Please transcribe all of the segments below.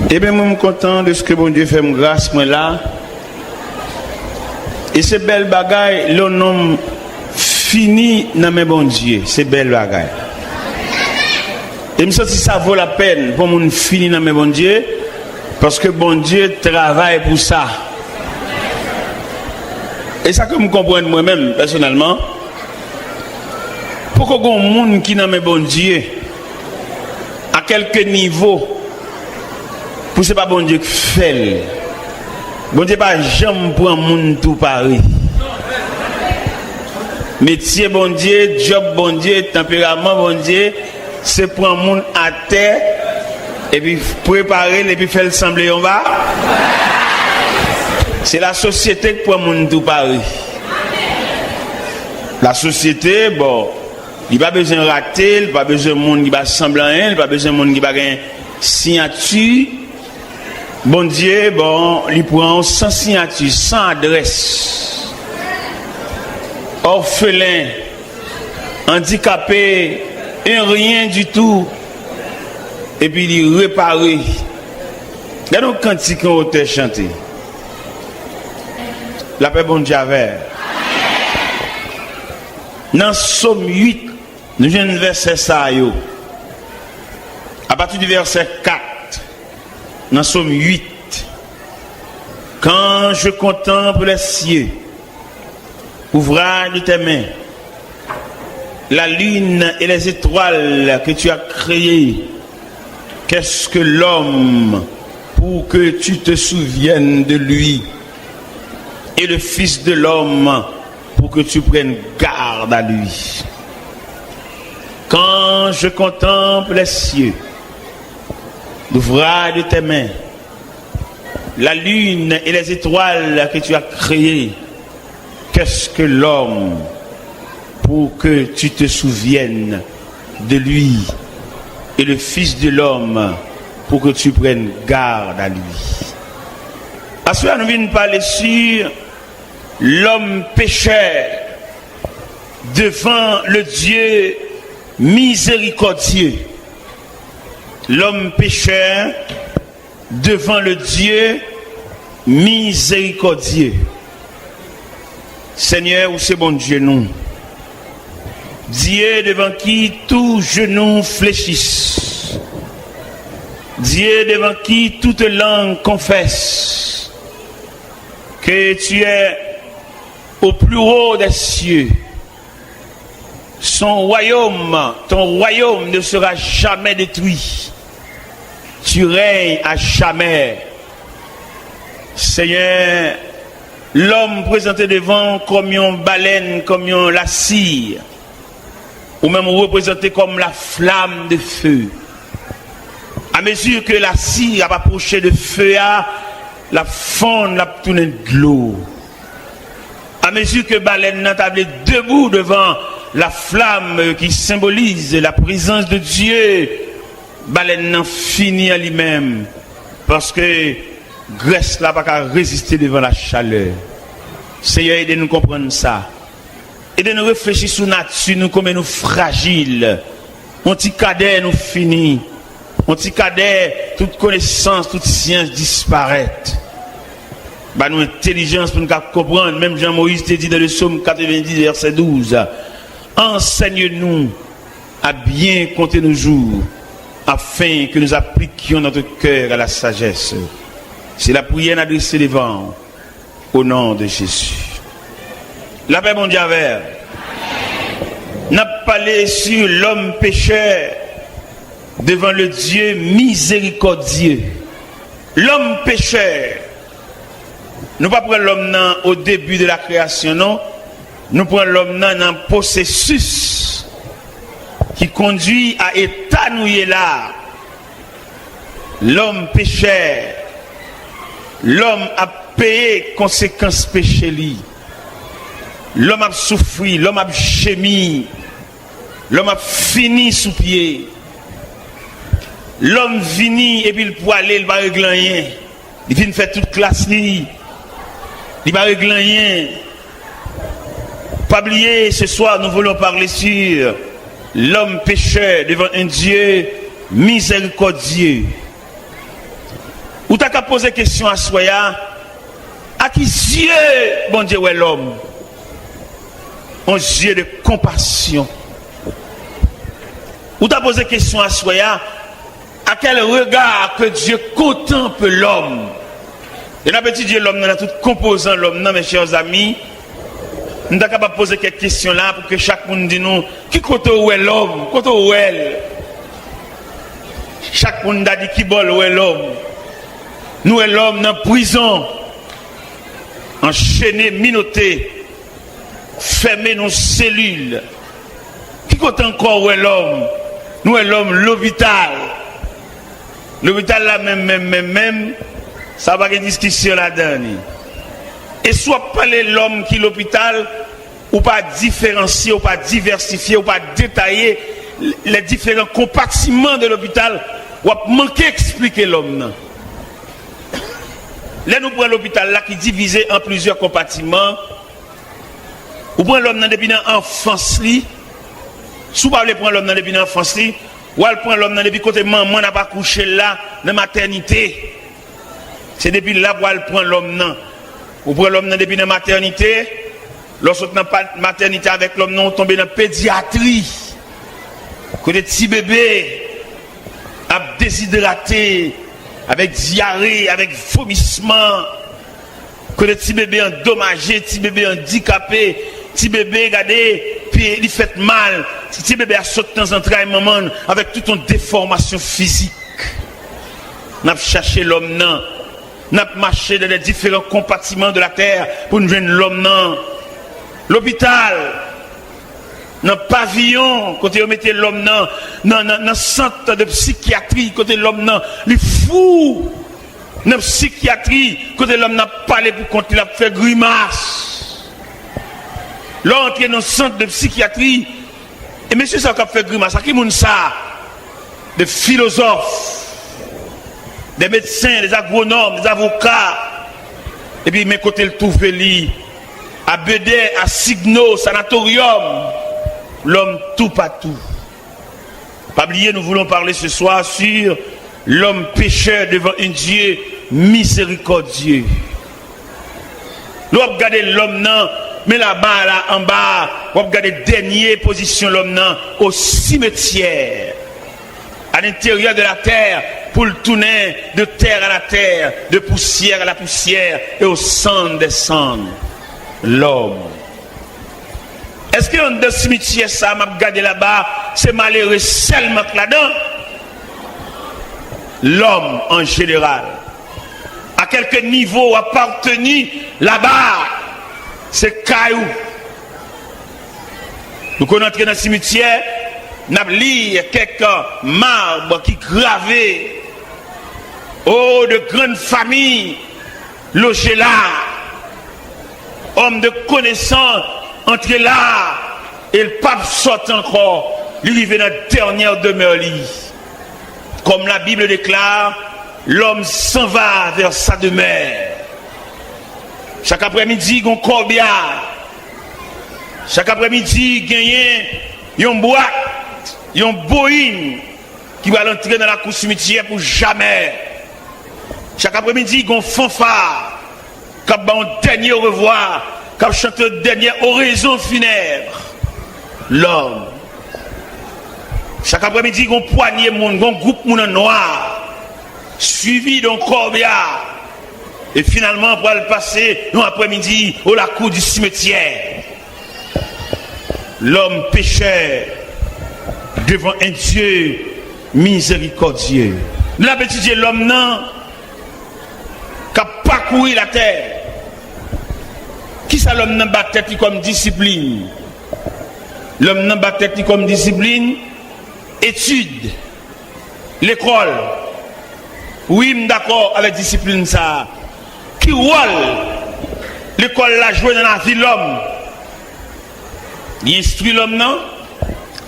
Eh bien, moi, je suis content de ce que bon Dieu fait me grâce, moi là. Et ces belles bagailles, le nom fini dans mes bon Dieu. Ces belles bagailles. Et je me sens que ça vaut la peine pour mon fini dans mes bon Dieu. Parce que bon Dieu travaille pour ça. Et ça que je comprends moi-même, personnellement. Pourquoi il y a un monde qui n'a pas bon Dieu, à quelques niveaux, pour ce n'est pas bon Dieu qui fait. Bon Dieu pas jamais pour un monde tout pareil. Métier bon Dieu, job bon Dieu, tempérament bon Dieu, c'est pour un monde à terre, et puis préparer, et puis faire sembler en bas. C'est la société qui pour un monde tout pareil. La société, bon, il n'y a pas besoin de rater, il n'y a pas besoin de monde qui va sembler rien, il n'y a pas besoin de monde qui va gagner signature. Bon Dieu, bon, il prend sans signature, sans adresse. Orphelin, handicapé, et rien du tout. Et puis il répare. Regardez le cantique qu'on a chanté. La paix bon Dieu avec. Dans Somme 8, nous avons un verset ça. À partir du verset 4, dans Somme 8, quand je contemple les cieux, ouvrage de tes mains, la lune et les étoiles que tu as créées, qu'est-ce que l'homme pour que tu te souviennes de lui, et le Fils de l'homme pour que tu prennes garde à lui. Quand je contemple les cieux, l'ouvrage de tes mains, la lune et les étoiles que tu as créées, qu'est-ce que l'homme pour que tu te souviennes de lui, et le Fils de l'homme pour que tu prennes garde à lui. À cela, nous venons parler sur l'homme pécheur devant le Dieu miséricordieux. L'homme pécheur devant le Dieu miséricordieux. Seigneur, où c'est bon Dieu nous? Dieu devant qui tout genou fléchisse. Dieu devant qui toute langue confesse que tu es au plus haut des cieux. Son royaume, ton royaume ne sera jamais détruit. Tu règnes à jamais. Seigneur, l'homme présenté devant comme une baleine, comme une la cire, ou même représenté comme la flamme de feu. À mesure que la cire a approché de feu, la fonde la tourne de l'eau. À mesure que baleine n'a tablé debout devant la flamme qui symbolise la présence de Dieu, baleine n'a fini à lui-même parce que Grèce n'a pas qu'à résister devant la chaleur. Seigneur, aidez-nous à comprendre ça. Aidez-nous à réfléchir sur la nature, nous comme nous fragiles. On petit cadet nous finit. On petit cadet, toute connaissance, toute science disparaît. Bah, nous intelligence pour nous comprendre. Même Jean-Moïse te dit dans le psaume 90, verset 12. Enseigne-nous à bien compter nos jours, afin que nous appliquions notre cœur à la sagesse. C'est la prière adressée devant, au nom de Jésus. La paix mon Dieu avec. N'a parlé sur l'homme pécheur devant le Dieu miséricordieux. L'homme pécheur. Nous ne prenons pas l'homme au début de la création, non. Nous prenons l'homme dans un processus qui conduit à étanouir là. L'homme pécheur. L'homme a payé conséquences péché li. L'homme a souffert, l'homme a gémi. L'homme a fini sous pied. L'homme vini et puis il peut aller, il va régler rien. Il vient faire toute classe li. Il va régler rien. Pas oublier, ce soir nous voulons parler sur l'homme pécheur devant un Dieu miséricordieux. Ou t'as qu'à poser question à Soya, à qui Dieu, bon Dieu, ouais l'homme, un Dieu de compassion. Ou t'as posé question à Soya, à quel regard que Dieu contemple l'homme. Et là, petit Dieu, l'homme, dans tout composant l'homme, non, mes chers amis, nous sommes capables de poser quelques questions là pour que chaque monde dise nous, qui côté où est l'homme, côté où est. Chaque monde a dit qui bol où est l'homme. Nous est l'homme dans la prison, enchaîné, minoté, fermé dans nos cellules. Qui côté encore où est l'homme? Nous est l'homme, l'hôpital. L'hôpital là même, ça va y discussion là-dedans. Et soit parler l'homme qui l'hôpital, ou pas différencier, ou pas diversifier, ou pas détailler les différents compartiments de l'hôpital, ou manquer expliquer l'homme. Là nous prenons l'hôpital là qui est divisé en plusieurs compartiments. Ou prenons l'homme depuis l'enfance, si vous ne prendre l'homme depuis l'enfance, ou elle prend l'homme depuis côté maman n'a pas couché là, dans la maternité. C'est depuis là où elle prend l'homme. Ou prend l'homme depuis la maternité, lorsque dans la maternité avec l'homme, on tombe dans la pédiatrie. Côté petit bébé, à déshydraté, avec diarrhée, avec vomissement. Côté petit bébé endommagé, petit bébé handicapé, petit bébé, regardez, puis il fait mal. Petit bébé a sauté dans un train maman avec toute une déformation physique. On a cherché l'homme non. Nous avons marché dans les différents compartiments de la terre pour nous joindre l'homme. L'hôpital, dans le pavillon, côté on mettait l'homme dans le centre de psychiatrie, côté l'homme, les fous, dans la psychiatrie, côté l'homme n'a pas parlé pour quand il a fait grimace. L'entrée dans le centre de psychiatrie, et monsieur ça a fait grimace, à qui moun ça? Des philosophes. Des médecins, des agronomes, des avocats. Et puis, mes côtés, le tout fait à Bédé, à Signo, Sanatorium. L'homme tout partout. Pas oublier, nous voulons parler ce soir sur l'homme pécheur devant un Dieu miséricordieux. Nous avons regardé l'homme, non, mais là-bas, là, en bas, vous regardez la dernière position l'homme, non, au cimetière. À l'intérieur de la terre, pour le tourner de terre à la terre, de poussière à la poussière et au centre des cendres. L'homme. Est-ce que dans le cimetière, ça m'a regardé là-bas, c'est malheureux seulement là-dedans? L'homme en général. À quelque niveau appartenu là-bas, c'est caillou. Nous connaissons dans le cimetière, nous avons lu quelques marbres qui gravaient. Oh, de grandes familles logées là. Hommes de connaissance entrés là. Et le pape sort encore. Lui, il vient dans la dernière demeure. Comme la Bible déclare, l'homme s'en va vers sa demeure. Chaque après-midi, il y a un corbillard. Chaque après-midi, il y a une boîte. Il y a un boïne qui va entrer dans la cour cimetière pour jamais. Chaque après-midi, il y a un fanfare qui a un dernier au revoir, qui a chanté une dernière oraison funèbre. L'homme. Chaque après-midi, il y a un poignet, un groupe noir, suivi d'un corbillard. Et finalement, on va le passer un après-midi au la cour du cimetière. L'homme pécheur devant un Dieu miséricordieux. Nous avons étudié l'homme non qui a parcouru la terre. Qui ça l'homme n'a pas tête comme discipline? L'homme n'a pas tête comme discipline. Étude. L'école. Oui, d'accord avec discipline ça. Qui rôle l'école l'a joué dans la vie de l'homme? Il instruit l'homme non?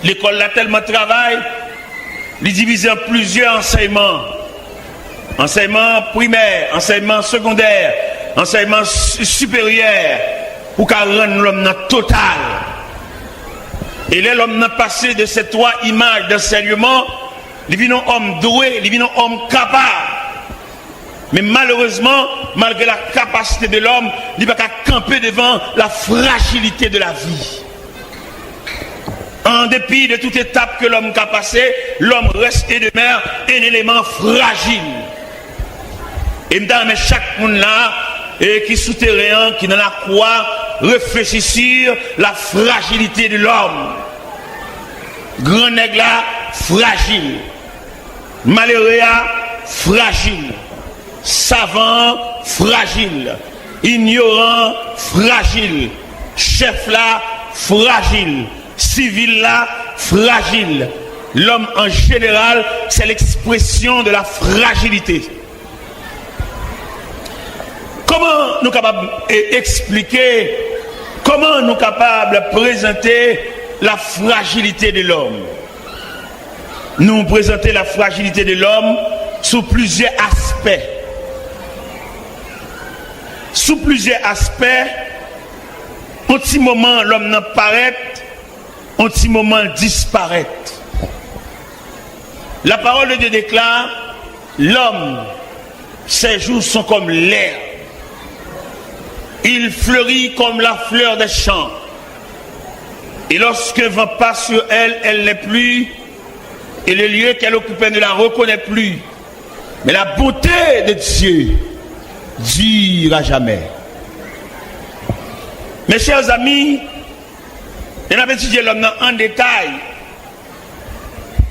L'école a tellement de travail, il divise en plusieurs enseignements. Enseignement primaire, enseignement secondaire, enseignement supérieur, pour qu'à rendre l'homme total. Et là, l'homme n'a passé de ces trois images d'enseignement, il vient un homme doué, il vient un homme capable. Mais malheureusement, malgré la capacité de l'homme, il ne peut pas camper devant la fragilité de la vie. En dépit de toute étape que l'homme a passée, l'homme reste et demeure un élément fragile. Et mais chaque monde là, qui est souterrain, qui n'en a quoi, réfléchit sur la fragilité de l'homme. Grand nègre là, fragile. Malheureux là, fragile. Savant, fragile. Ignorant, fragile. Chef là, fragile. Civil là, fragile. L'homme en général, c'est l'expression de la fragilité. Comment nous sommes capables d'expliquer, comment nous sommes capables de présenter la fragilité de l'homme? Nous présentons la fragilité de l'homme sous plusieurs aspects. Sous plusieurs aspects, un petit moment l'homme n'apparaît, un petit moment disparaît. La parole de Dieu déclare, l'homme, ses jours sont comme l'air. Il fleurit comme la fleur des champs. Et lorsqu'un vent passe sur elle, elle n'est plus. Et le lieu qu'elle occupait ne la reconnaît plus. Mais la beauté de Dieu dure à jamais. Mes chers amis, on a étudié l'homme en détail.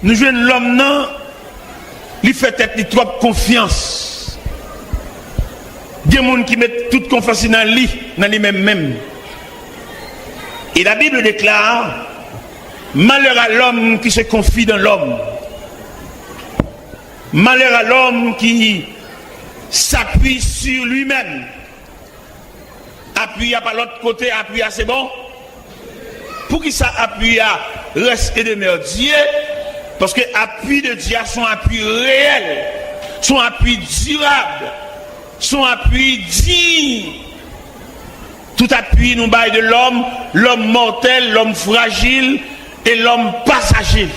Nous jouons l'homme, il fait être trop confiance. Il y a des gens qui mettent toute confiance dans lui-même. Et la Bible déclare, malheur à l'homme qui se confie dans l'homme. Malheur à l'homme qui s'appuie sur lui-même. Appuie à par l'autre côté, appuie à c'est bon. Pour qui ça appuie à rester de Dieu? Parce que l'appui de Dieu, son appui réel, son appui durable, son appui digne. Tout appui nous baille de l'homme, l'homme mortel, l'homme fragile et l'homme passager.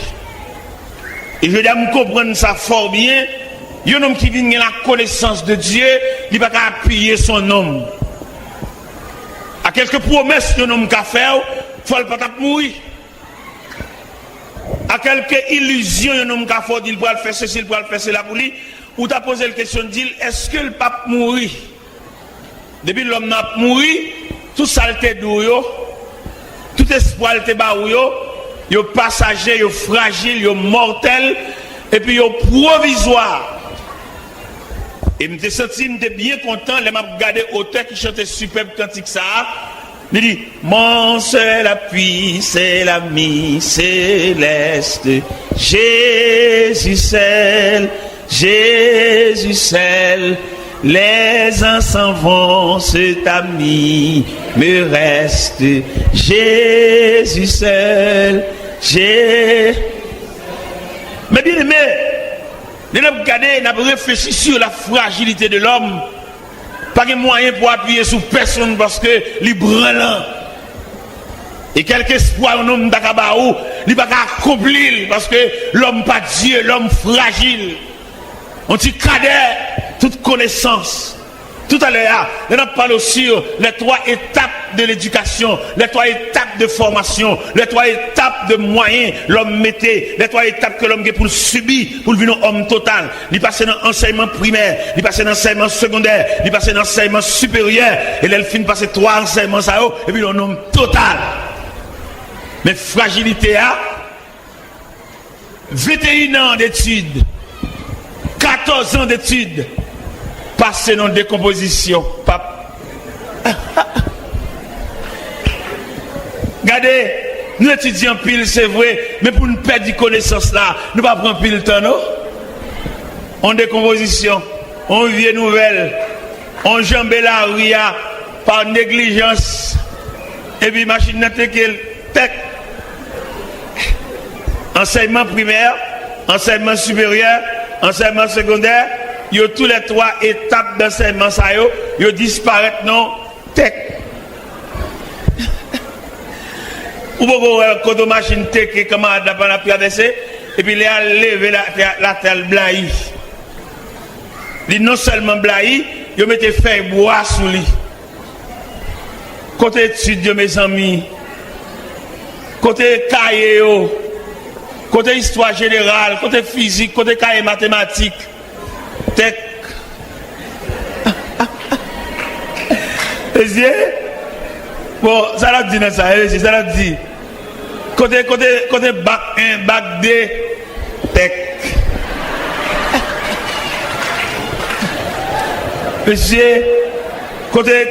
Et je dois me comprendre ça fort bien. Un homme qui vient de la connaissance de Dieu, il ne va pas appuyer son homme. À quelques promesses que l'homme a fait, il ne faut pas mourir. À quelques illusions que l'homme a fait, il va faire ceci, il va faire cela pour lui. Ou tu as posé la question de dire, est-ce que le pape mourit? Depuis l'homme n'a pas mouru, tout ça était doux, tout espoir était baou, yo passager, yo fragile, yo mortel, et puis yo provisoire. Et je me senti bien content, je m'a regardé auteur qui chantait superbe cantique ça. Il dit, mon seul appui, c'est l'ami céleste, Jésus seul, Jésus seul. Les uns s'en vont, cet ami me reste, Jésus seul, Jésus. Mais bien aimé, nous avons regardé, nous avons réfléchi sur la fragilité de l'homme. Pas de moyen pour appuyer sur personne parce que les branlant. Et quel espoir un homme d'Akabaou, il ne peut pas accomplir parce que l'homme pas Dieu, l'homme fragile. On dit cadet, toute connaissance. Tout à l'heure, on a parlé sur les 3 étapes de l'éducation, les 3 étapes de formation, les 3 étapes de moyens l'homme mettait, les 3 étapes que l'homme a pour subir, pour devenir homme total. Il passe dans l'enseignement primaire, il passe dans l'enseignement secondaire, il passe dans l'enseignement supérieur, et là, il finit passer 3 enseignements, et puis l'homme total. Mais fragilité a 21 ans d'études, 14 ans d'études, passé dans décomposition. Regardez, nous étudions pile, c'est vrai, mais pour nous perdre de connaissance là, nous ne pas prendre pile le temps, non? En décomposition, on vient nouvelle, on jambe la rue par négligence, et puis machine n'a qu'elle tech. Enseignement primaire, enseignement supérieur, enseignement secondaire, il y a tous les 3 étapes d'enseignement, ça y a disparaître non, tech. Ou beaucoup quand on machine tech comment on a pu avancer, et puis il a levé la terre blanche. Il non seulement blaï, il mettait fait bois sous lui. Côté études, mes amis, côté cahier, côté histoire générale, côté physique, côté cahier mathématiques, tech. Bon, ça l'a dit dans ça, ça l'a dit. Côté bac 1, bac 2, tech. Monsieur, côté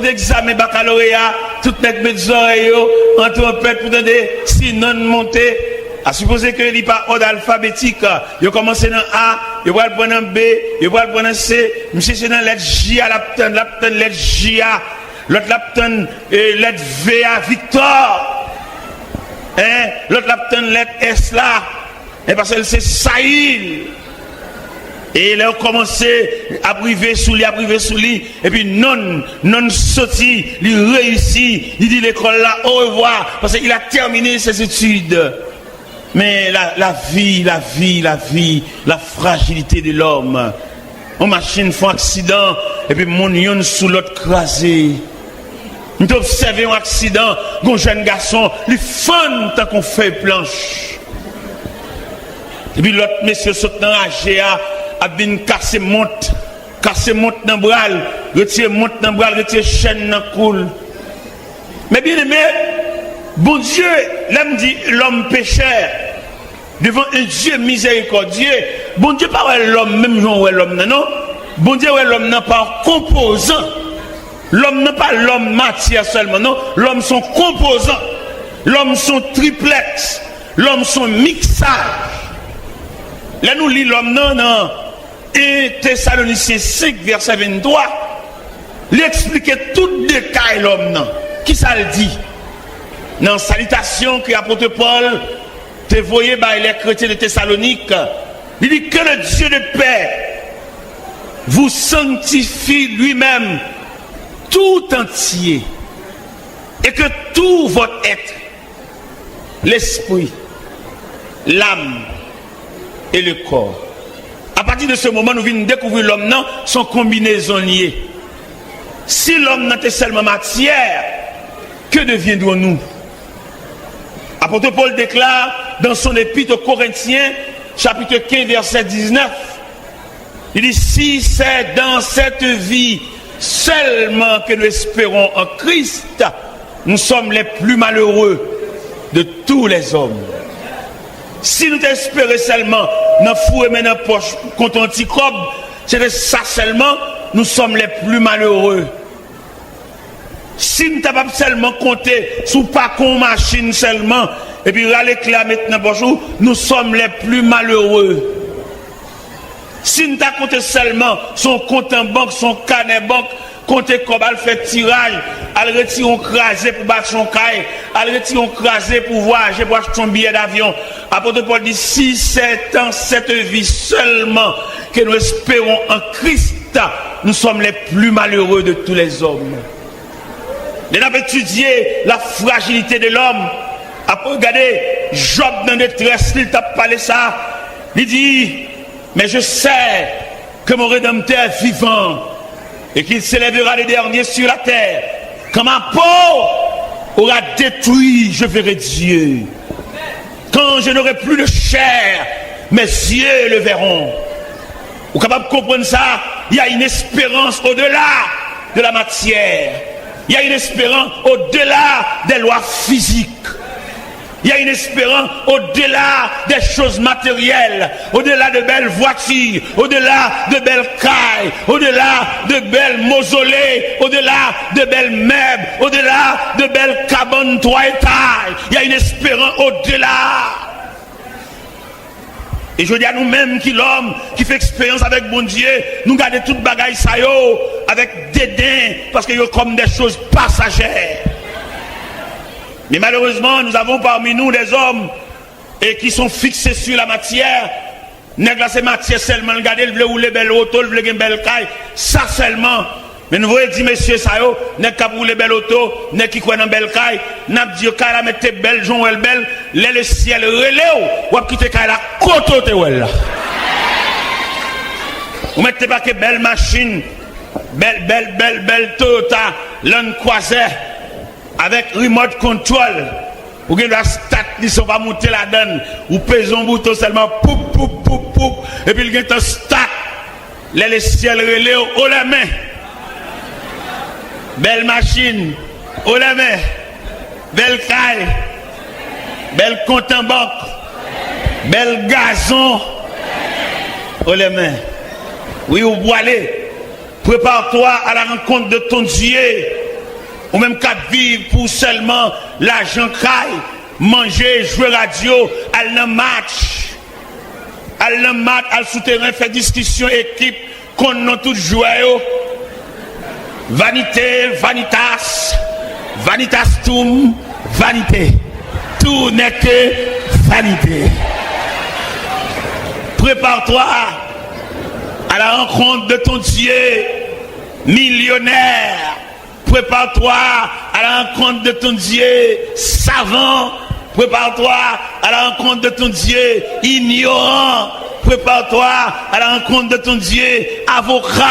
examen baccalauréat, tout net mes oreilles, en trompette pour donner, si non monter, à supposer que il n'y a pas ordre alphabétique, il commence dans A, il va le prendre en B, il va le prendre en C, monsieur c'est dans lettre J à l'aptenne, lettre J à, l'autre l'aptenne, lettre V à Victor, hein, l'autre l'aptenne, lettre S là, et parce que c'est Saïl. Et il a commencé à priver sous lui, et puis non sorti, il réussit, il dit l'école là, au revoir, parce qu'il a terminé ses études. Mais la vie, la fragilité de l'homme. Une machine fait un accident, et puis mon yon sous l'autre crasé. Nous observons un accident, un jeune garçon, il fun tant qu'on fait planche. Et puis l'autre monsieur saute dans la GA, a bien cassé monte dans bral, retire monte dans bral, retire chaîne dans coule. Mais bien aimé, bon Dieu, l'homme dit l'homme pécheur devant un Dieu miséricordieux. Bon Dieu pas l'homme même genre l'homme non. Bon Dieu l'homme n'a pas composant. L'homme n'a pas l'homme matière seulement non, l'homme son composant. L'homme son triplex, l'homme son mixage. Là nous lit l'homme non. Et Thessaloniciens 5, verset 23, il expliquait tout détail l'homme. Non. Qui ça le dit? Dans la salutation que l'apôtre Paul te voyait par les chrétiens de Thessalonique, il dit que le Dieu de paix vous sanctifie lui-même tout entier et que tout votre être, l'esprit, l'âme et le corps. À partir de ce moment, nous venons découvrir l'homme, non, son combinaison liée. Si l'homme n'était seulement matière, que deviendrons-nous? Apôtre Paul déclare dans son épître aux Corinthiens, chapitre 15, verset 19, il dit, si c'est dans cette vie seulement que nous espérons en Christ, nous sommes les plus malheureux de tous les hommes. Si nous espérons seulement dans le four et dans la poche contre anticobe, c'est de ça seulement, nous sommes les plus malheureux. Si nous n'avons pas seulement compté sous pas qu'on machine seulement, et puis râler là maintenant, bonjour, nous sommes les plus malheureux. Si nous avons compté seulement son compte en banque, son carnet banque, compter comme elle fait tirage, elle retire un crasé pour battre son caille, elle retire un crasé pour voyager, pour acheter son billet d'avion. Apôtre Paul dit, si c'est dans cette vie seulement que nous espérons en Christ, nous sommes les plus malheureux de tous les hommes. Nous avons étudié la fragilité de l'homme. Après, regardez, Job dans la détresse, il t'a parlé ça. Il dit, mais je sais que mon Rédempteur est vivant et qu'il s'élèvera les derniers sur la terre. Quand ma peau aura détruit, je verrai Dieu. Quand je n'aurai plus de chair, mes yeux le verront. Vous êtes capable de comprendre ça? Il y a une espérance au-delà de la matière. Il y a une espérance au-delà des lois physiques. Il y a une espérance au-delà des choses matérielles, au-delà de belles voitures, au-delà de belles cailles, au-delà de belles mausolées, au-delà de belles meubles, au-delà de belles cabanes 3 étages. Il y a une espérance au-delà. Et je dis à nous-mêmes qui l'homme qui fait expérience avec bon Dieu, nous gardons toute bagaille ça yo avec dédain parce que yo comme des choses passagères. Mais malheureusement, nous avons parmi nous des hommes et qui sont fixés sur la matière. Nèg la c'est matière seulement, regardez, le veut rouler belle auto, le veut une belle caille, ça seulement. Mais nous voyons dire messieurs ça yo, nèg qui rouler belle auto, nèg qui croit dans belle caille, n'a dit caille la mettre belle, jon elle belle, le ciel relève ou quitter caille la côté là. Vous mettez pas que belle machine, belle Toyota Land Cruiser avec remote control. Vous avez la stat, ils sont pas monter la donne. Vous pesez un bouton seulement, poup, poup, poup, poup. Et puis il y a un stat. Les ciels relais, haut la main. Belle machine, haut la main. Belle caille. Belle compte en banque. Belle gazon. Haut la main. Oui, ou boiler. Prépare-toi à la rencontre de ton Dieu. Ou même qu'à vivre pour seulement l'argent caille, manger, jouer radio, aller dans match, aller souterrain, faire discussion, équipe, qu'on a tout joué. Vanité, vanitas, vanitastum, vanité. Tout n'est que vanité. Prépare-toi à la rencontre de ton Dieu millionnaire. Prépare-toi à la rencontre de ton Dieu savant. Prépare-toi à la rencontre de ton Dieu ignorant. Prépare-toi à la rencontre de ton Dieu avocat.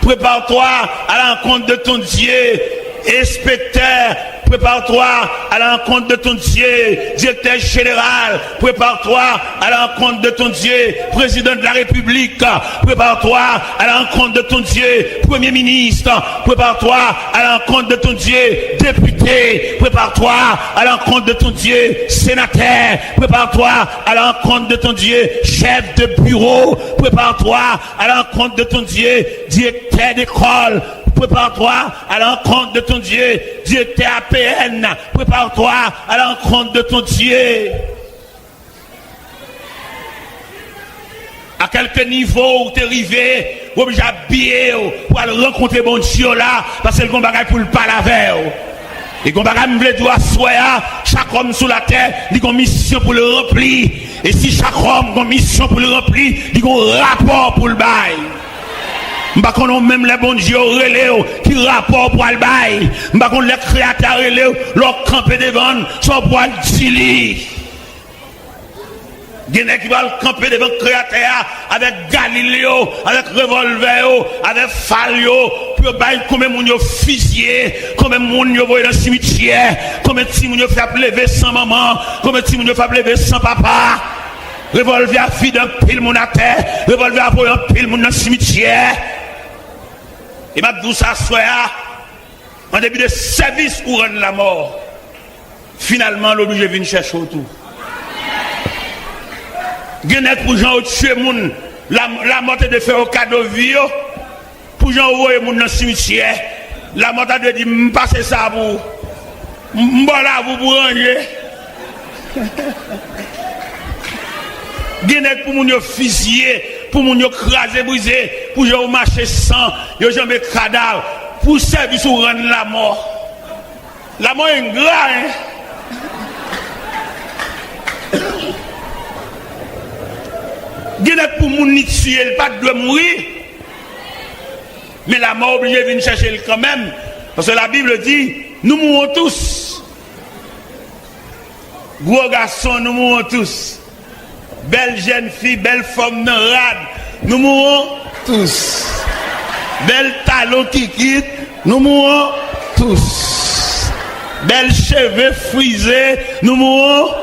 Prépare-toi à la rencontre de ton Dieu inspecteur. Prépare-toi à la rencontre de ton Dieu directeur général. Prépare-toi à la rencontre de ton Dieu président de la République. Prépare-toi à la rencontre de ton Dieu premier ministre. Prépare-toi à la rencontre de ton Dieu député. Prépare-toi à la rencontre de ton Dieu sénateur. Prépare-toi à la rencontre de ton Dieu chef de bureau. Prépare-toi à la rencontre de ton Dieu directeur d'école. Prépare-toi à la rencontre de ton Dieu, directeur APN. Prépare-toi à la rencontre de ton Dieu. À quelques niveaux où tu es arrivé, ou obligé à habiller pour aller rencontrer bon Dieu là, parce que le combat pour le pas la veille. Et le combat me veut dire à chaque homme sur la terre, il a une mission pour le remplir. Et si chaque homme a une mission pour le remplir, il a un rapport pour le bail. M'ba konon même les bons dieux relais qui rapport pour le bail. M'ba konon les créateurs relais leur camper devant soit pour le dili. Gene qui va camper devant créateur avec Galileo, avec revolver, avec Falio, pour bail combien moun yo fusillé, combien moun yo voyé dans le cimetière, combien ti moun yo fait lever sans maman, combien ti moun yo fait lever sans papa. Revolver à fille d'un pile moun à terre, revolver à pour un pile moun dans le cimetière. Et m'a dit ça soya en début de service pour rendre la mort. Finalement l'obligé vient chercher autour. Genet pour gens tuer moun la mort de faire au cadeau vie pour gens envoyer moun dans le cimetière. La mort de dire m'passer ça pour m'bola vous pour ranger. Genet pour moun yo fusiller, pour moun yo craser briser, pour yo marcher sans, yo jamais cadavre, pour service ou rendre la mort. La mort est grave, hein? Genet pour moun ni tuer, il pas de mourir. Mais la mort obligé de venir chercher quand même. Parce que la Bible dit, nous mourons tous. Gros garçon, nous mourons tous. Belle jeune fille, belle femme rade, nous mourrons tous. Belle talon qui quitte, nous mourrons tous. Belle cheveux frisés, nous mourrons.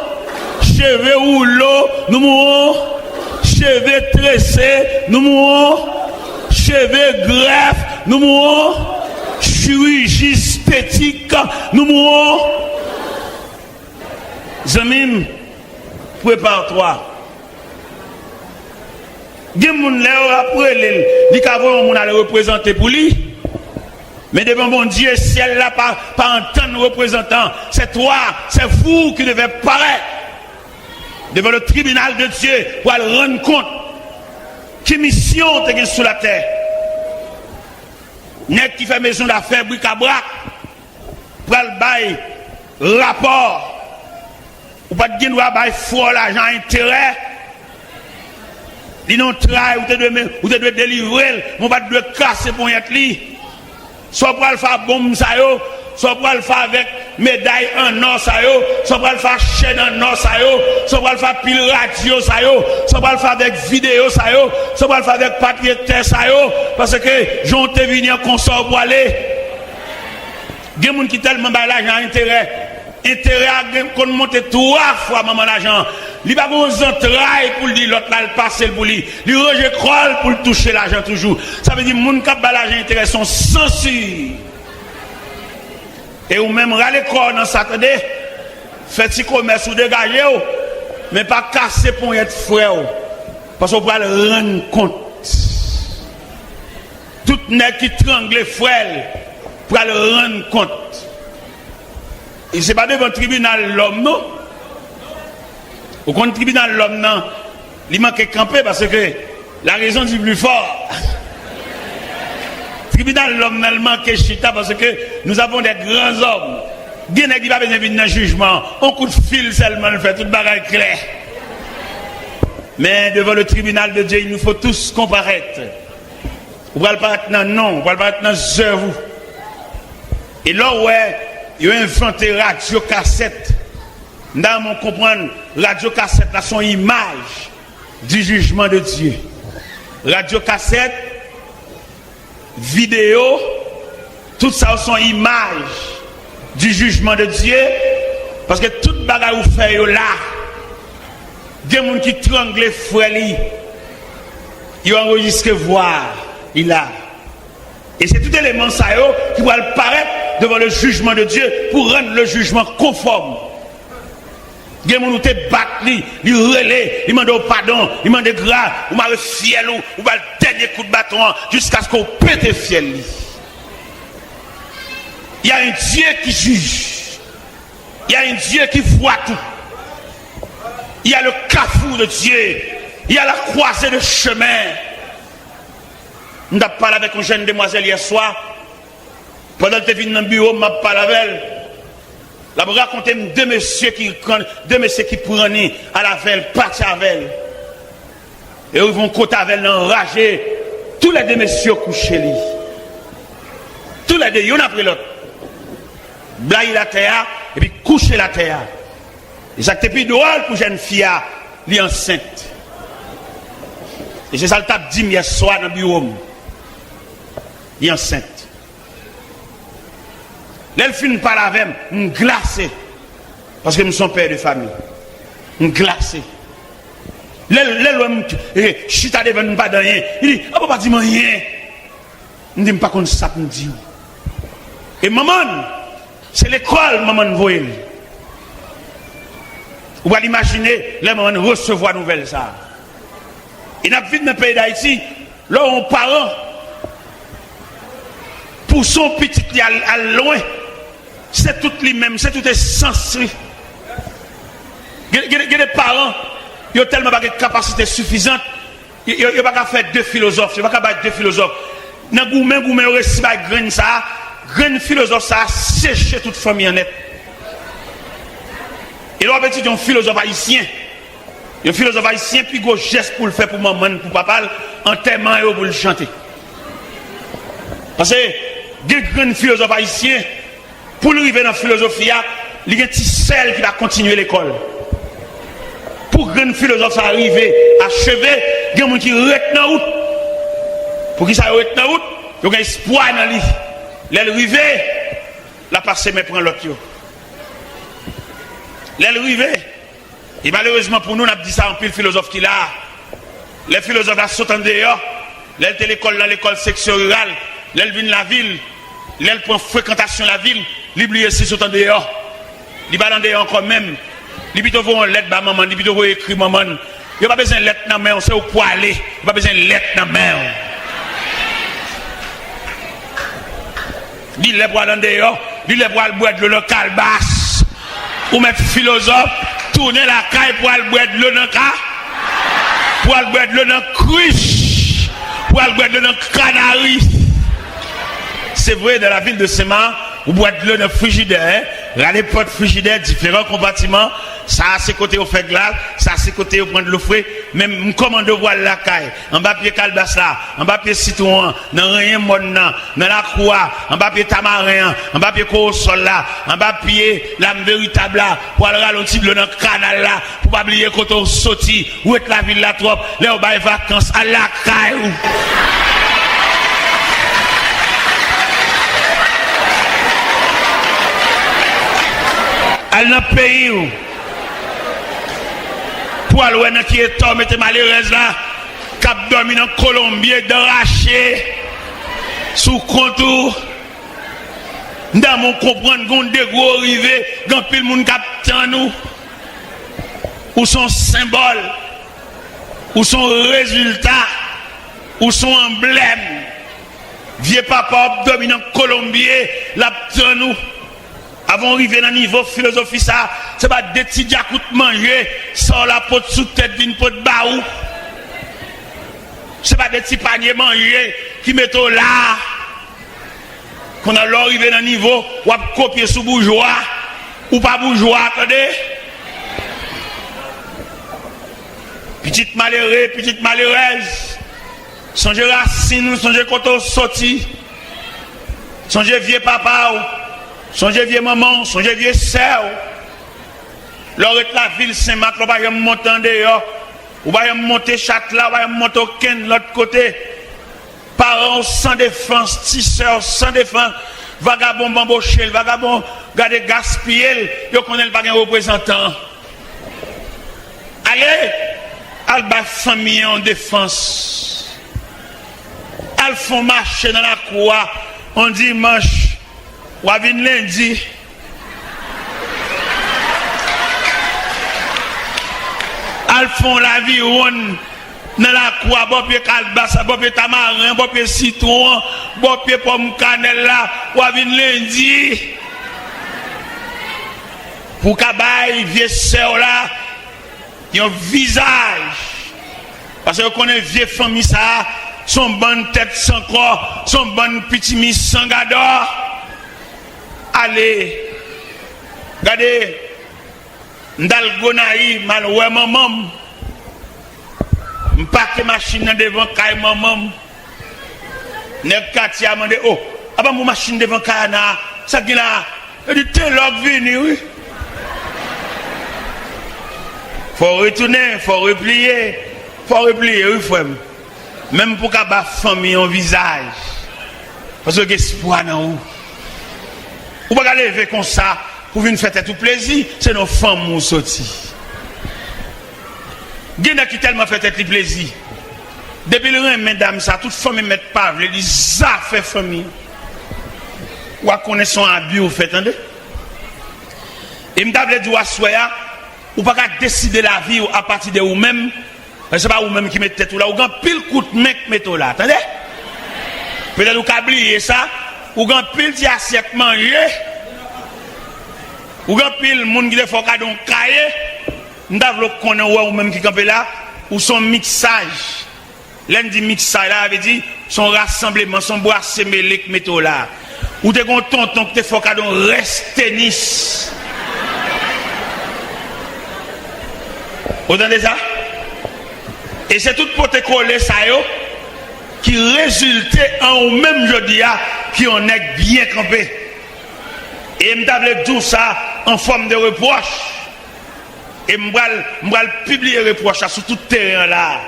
Cheveux rouleaux, nous mourrons. Cheveux tressés, nous mourrons. Cheveux greffes, nous mourrons. Chirurgie esthétique, nous mourrons. Zamim, prépare-toi. Gen moun lè après li ka voyon moun aller représenter pour lui. Mais devant mon Dieu ciel là pas entendre représentant, c'est toi, c'est vous qui devez paraître devant le tribunal de Dieu pour aller rendre compte qui mission t'es sur la terre. Net qui fait maison d'affaires bric-à-brac pour le bail rapport ou pas de gen doit bail fort l'argent intérêt. Ils n'ont travail ou te délivrer, on va te casser pour y être li. Soit pour le faire bombe ça yo, soit pour le faire avec médaille en or ça yo, soit pour le faire chaîne en or ça yo, soit pour le faire pile radio ça yo, soit pour le faire avec vidéo ça yo, soit pour le faire avec papier terre ça yo, parce que j'ont te venir consort pour aller. Il y a des gens qui tellement ba l'argent intérêt à qu'on monte 3 fois maman l'argent. Il va pas besoin entrailles pour dire l'autre là le passer pour lui. Il rejet crolle pour toucher l'argent toujours. Ça veut dire moun qui ba l'argent intérêt sont censure. Et ou même râler corps dans Saturday, fait petit commerce ou dégager mais pas casser pour être frère parce qu'on va le rendre compte. Tout nèg qui trangle frère pour le rendre compte. Et c'est pas devant le tribunal l'homme, non? Au compte tribunal l'homme, non? Il manque camper parce que la raison du plus fort. Tribunal l'homme, il manque chita parce que nous avons des grands hommes. Bien qui va besoin d'un jugement. On coup de fil seulement, le fait tout bagage clair. Mais devant le tribunal de Dieu, il nous faut tous comparaître. Vous ne pouvez pas être non, vous ne pouvez pas être dans vous. Et là, ouais. Il a inventé radio cassette. Nous devons comprendre radio cassette là son image du jugement de Dieu. Radio cassette, vidéo, tout ça sont image du jugement de Dieu. Parce que toute bagarre vous fait là, des gens qui tranglent les frères, ils enregistrent voir, il a. Et c'est tout élément ça qui va paraître devant le jugement de Dieu pour rendre le jugement conforme. Il y a des gens qui battent, ils relèvent, ils demandent pardon, ils demandent grâce, ils demandent fiel, ou le dernier coup de bâton jusqu'à ce qu'on pète le fiel. Il y a un Dieu qui juge. Il y a un Dieu qui voit tout. Il y a le carrefour de Dieu. Il y a la croisée de chemin. Je parlé avec une jeune demoiselle hier soir. Pendant que je suis venu dans le bureau, je parlé avec elle. Là, je racontais deux messieurs qui prennent à la veille, partent avec elle. Et ils vont côté avec elle, enragés. Tous les deux messieurs couchés. Tous les deux, il y en a pris l'autre. Blaye la terre, et puis coucher la terre. Et ça, c'est plus drôle pour une jeune fille, elle est enceinte. Et c'est ça le tape dit hier soir dans le bureau. Elle est enceinte. Elle finit par la veille, je suis glacé. Parce que je suis père de famille. Je suis glacé. Je suis allé devant pas de rien. Il dit, ah, papa, dis-moi rien. Je ne dis pas qu'on ça me dit. Et maman, c'est l'école, maman, voyez. Vous allez imaginer, les mamans recevoir nouvelle ça. Et dans le pays d'Haïti, là, on parent, pour son petit à loin, c'est tout lui-même, c'est tout essentiel. Il y a des parents, ils ont tellement de capacité suffisante, ils n'ont pas qu'à faire deux philosophes, ils n'ont pas qu'à faire deux philosophes. Dans le gourmet, ils ont réussi à grain ça, grain philosophe ça, sécher toute famille en net. Et là, on un philosophe haïtien. Un philosophe haïtien, puis gros geste pour le faire pour maman, pour papa, enterrement et pour le chanter. Parce que, il y a un grand philosophe haïtien, pour arriver dans la philosophie, il y a un petit sel qui va continuer l'école. Pour un grand philosophe arriver, achever, il y a un qui reste dans la route. Pour qu'il ça reste dans la route, il y a un espoir dans lui. L'arrivée, la passé, mais prend l'autre. L'arrivée, et malheureusement pour nous, on a dit ça en pile philosophe qu'il a. Les philosophes a sauté en dehors, l'elle était l'école dans l'école section rurale, l'elle vient de la ville, l'elle prend fréquentation de la ville, l'oublier si sauté en dehors. Il va dans dehors encore même. Il peut voir une lettre à maman, il peut voir écrit maman. Il n'y a pas besoin de lettre dans la main, on sait où pour aller. Il n'y a pas besoin de lettre dans la main. Il est pour aller dehors, il est pour aller boire de l'eau local basse. Ou mettre philosophe, tourner la caille pour aller boire de l'eau dans le cas, pour aller boire de l'eau dans le cruche, pour aller boire de l'eau dans le canari. C'est vrai, dans la ville de Sema, vous boire de l'eau dans le frigidaire, regardez porte frigidaire, différents compartiments, ça à ses côtés au fait glace, ça à ses côtés au prendre de l'eau frais, même commande voile la caille, en bas pied calbas là, en bas pied citron, dans rien monde dans la croix, en bas pied tamarin, en bas pied sol là, en bas pied l'âme véritable là, pour aller ralentir dans le canal là, pour pas oublier quand on sorti, où est la ville la trop, là on va vacances à la caille. Elle n'a pays où pour aller dans qui est tombé malheureuse là cap dormi dans Colombie d'arracher sous contour dans mon comprendre gon de gros arrivé grand pile monde cap tant nous ou son symbole ou son résultat ou son emblème vieux papa dormi dans Colombie la tant nous avant d'arriver dans le niveau philosophie, ça, c'est pas des petits diacoutes manger, sans la pote sous tête d'une pote baou. C'est pas des petits paniers manger qui mettent là. Qu'on a l'arrivée dans le niveau, ou à copier sous bourgeois, ou pas bourgeois, attendez. Petite malheureuse, songez racine, songez quand on sorti, songez vieux papa, songez vieux maman, songez vieux sœur. L'aurait la ville Saint-Marc, on va monter en dehors, on va monter Châtelet, on va monter au Ken de l'autre côté. Parents sans défense, petits sœurs sans défense, vagabond bamboché, vagabond gardé gaspillé, yo connaît pas un représentant. Allez, alba famille en défense. Elles font marcher dans la cour, on dimanche. Ou à venir lundi, elles font la vie ronde dans la croix, bon pied calbassa, bon pied tamarin, bon pied citron, bon pied pomme cannelle là, ou à venir lundi. Pour qu'abaye, vieux sœur là, il y a un visage. Parce que vous connaissez vieux famille ça, son bonne tête sans corps, son bonne petit mis sans gador. Allez, regardez, m'dal gonaï, mal ouais maman, m'paque machine devant caille maman, nèg Katia mande oh, ah ben mon machine devant caille na, ça qui là, il dit t'es là venu oui. Faut retourner, faut replier oui frère. Même pour qu'à ba famille en visage, parce que espoir non. Ou pas lever comme ça pour venir faire tout plaisir, c'est nos femmes qui sont sorties. Il y a qui tellement fait tout plaisir. Depuis le rein, mesdames, ça, toute famille met pas, ils disent ça fait famille. Ou à connaître son abus, vous faites, attendez. Et je dis à soya, ou pas décider la vie à partir de vous-même, c'est pas vous-même qui mettez tout là, ou quand pile coup de mec mettez là, attendez. Peut-être vous avez oublié ça. Ou gan pile ti assiette manger, ou gan pile moun qui faut ka don cahier, m'davlo connait ou même qui campé là, ou son mixage. Lundi mixage là veut dire son rassemblement, son bois semélé que metto là. Ou te gon tonton que te faut ka don reste tennis. Vous entendez ça? Et c'est tout pour te coller ça yo qui résultait en même jeudi qui on est bien campé. Et m'table tout ça en forme de reproche. Et m'bral publier reproche sur tout terrain là.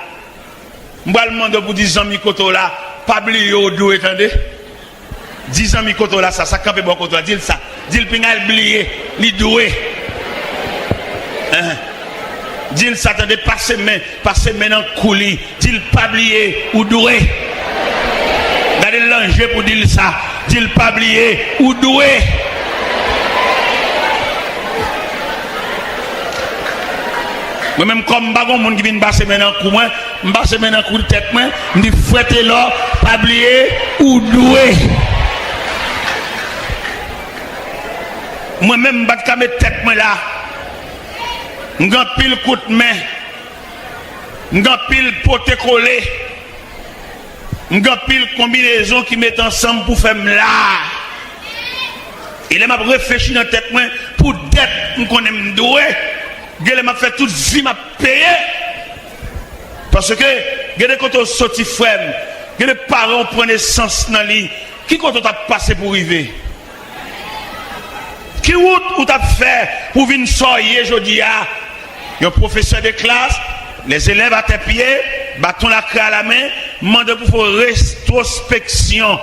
M'bral demander pour 10 ans mikoto là, pas oublier au dos attendez. 10 ans mikoto là ça campé bon koto, dis ça. Dis le pingal oublier, li doué. Dis ça attendez passer main dans coulis, dis le pas oublier ou doué. Regardez l'enjeu pour dire ça. Dis-le pas oublier ou doué. Moi-même, comme bagon, mon qui vient passer maintenant coup, moi, je passe maintenant coup de tête, moi, je dis fouettez là, pas oublier ou doué. Moi-même, je vais mettre tête, moi là. Je vais pile coup de main. Je vais pile pote collé. Je vais pile combinaison qui mettent ensemble pour faire là. Et là, je réfléchi dans la tête, moi, pour dette, je connais me doué. Je m'a fait toute vie, m'a payé. Parce que, regardez quand on sortit frère, regardez les parents prennent naissance dans lui. Qui quand on t'a passé pour arriver? Qui route ou t'as fait pour venir sortir aujourd'hui? Un professeur de classe, les élèves à tes pieds, bâton la craie à la main, demande pour faire rétrospection.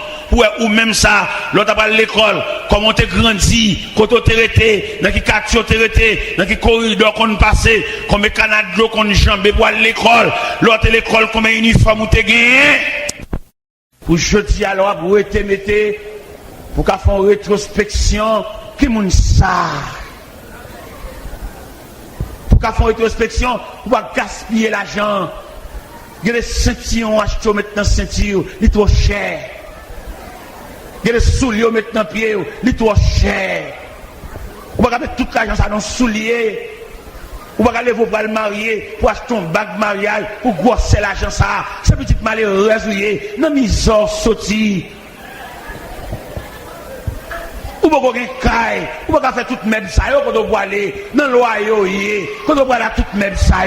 Ou même ça, l'autre à l'école, comment tu grandi, quand tu es arrêté, dans quel quartier tu es arrêté, dans quel corridor qu'on passe, combien de canades d'eau qu'on jambé pour aller à l'école, l'autre l'école, combien d'uniformes tu as gagné. Pour jeudi alors, pour te mettre, pour qu'à faire une rétrospection, qui moun ça? Pour qu'à faire une rétrospection, pour pas gaspiller l'argent. Il y a des ceintures achetés maintenant, ceintures, ils sont trop chers. Il y a des souliers maintenant, pieds, ils sont trop chers. On va mettre tout l'argent dans les souliers. On va aller vous le marier, pour acheter un bague mariage, pour grosser l'argent ça. C'est petit malheureux, dans la misère sortie. Ou pas qu'on caille, ou pas faire toute même ça, quand on va aller dans le loyer, quand on va aller toute même ça.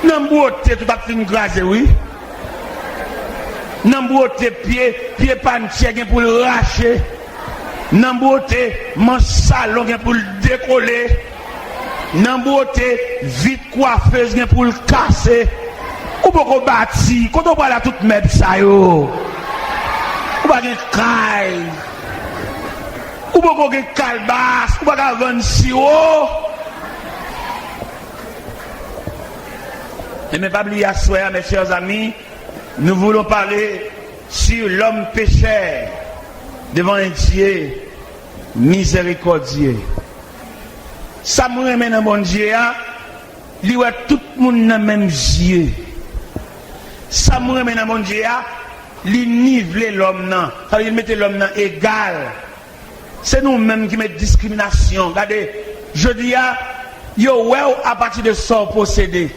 Dans le beauté, tout a fini grasé, oui. Dans le beauté, pied pantier pour le racher. Dans le beauté, mon salon pour le décoller. Dans le beauté, vite coiffeuse pour le casser. Ou pas qu'on bâtit, quand on va là toute même ça, yo. Ou pas qu'on caille. Ou pas qu'on calebasse, ou pas qu'on vende sirop. Et mais pas oublier à souhait, mes chers amis, nous voulons parler sur l'homme pécheur devant un Dieu miséricordieux. Ça me remet dans mon Dieu, il y a tout le monde dans le même Dieu. Ça me remet dans mon Dieu, il nivelle l'homme, il met l'homme égal. C'est nous-mêmes qui mettons discrimination. Regardez, je dis, yo, à partir de ça, posséder.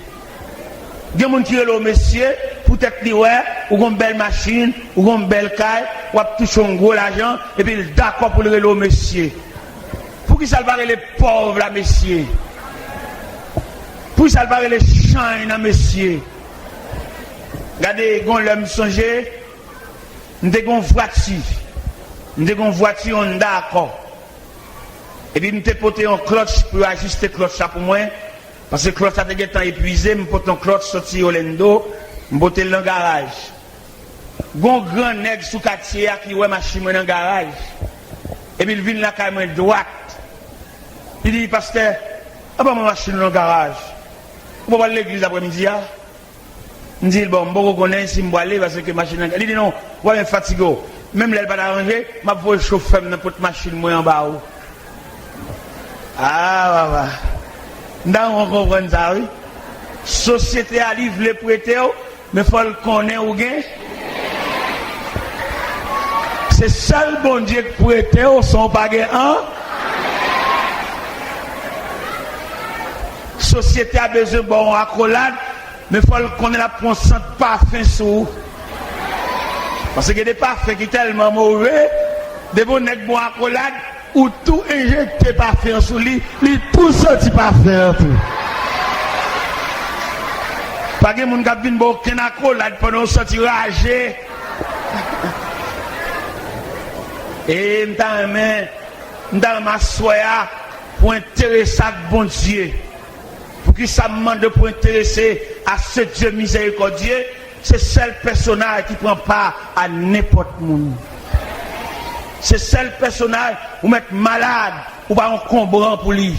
Il y a des gens qui sont monsieur, peut-être qu'ils ont une belle machine, ou une belle caille, ou touché un gros argent, et puis ils sont d'accord pour le monsieur. Pour qu'ils salvent les pauvres, là, monsieur. Pour qu'ils salvent les chiens, là, monsieur. Regardez, quand l'homme songe, nous avons une voiture, on est d'accord. Et puis nous avons porté un clutch pour ajuster le clutch pour moi. Parce que le clutch a été épuisé, je porte un clutch sorti au Lendo, je porte dans le garage. Il y a un grand nègre sous quartier qui a ma machine dans le garage. Et puis il vient là quand même droite. Il dit, pasteur, ah ben ma machine dans le garage. Vous allez à l'église après-midi. Je dis, bon, je reconnais si je vais aller parce que la machine dans le garage. Il dit, non, vous allez fatigué. Même là, il va arranger, je vais le chauffeur dans la machine en bas. Ah, dans on comprend ça, oui. Société a livré prêter, mais il faut le connaître ou bien. C'est seul bon Dieu qui prête, son pas un. Société a besoin de bon accolade, mais il faut le connaître la conscience parfum sous. Parce que des parfums qui sont tellement mauvais, des bons nègres bon accolade, ou tout injecté parfum sous lui, tout sorti parfum tout. Pas que mon gars vient aucun accolade pendant sortir ragé. Et dans ma soya pour intéresser à bon Dieu. Pour qu'il ça me demande pour intéresser à ce Dieu miséricordieux, c'est seul personnage qui prend part à n'importe monde. C'est seul personnage où mettre malade ou pas encombrant pour lui.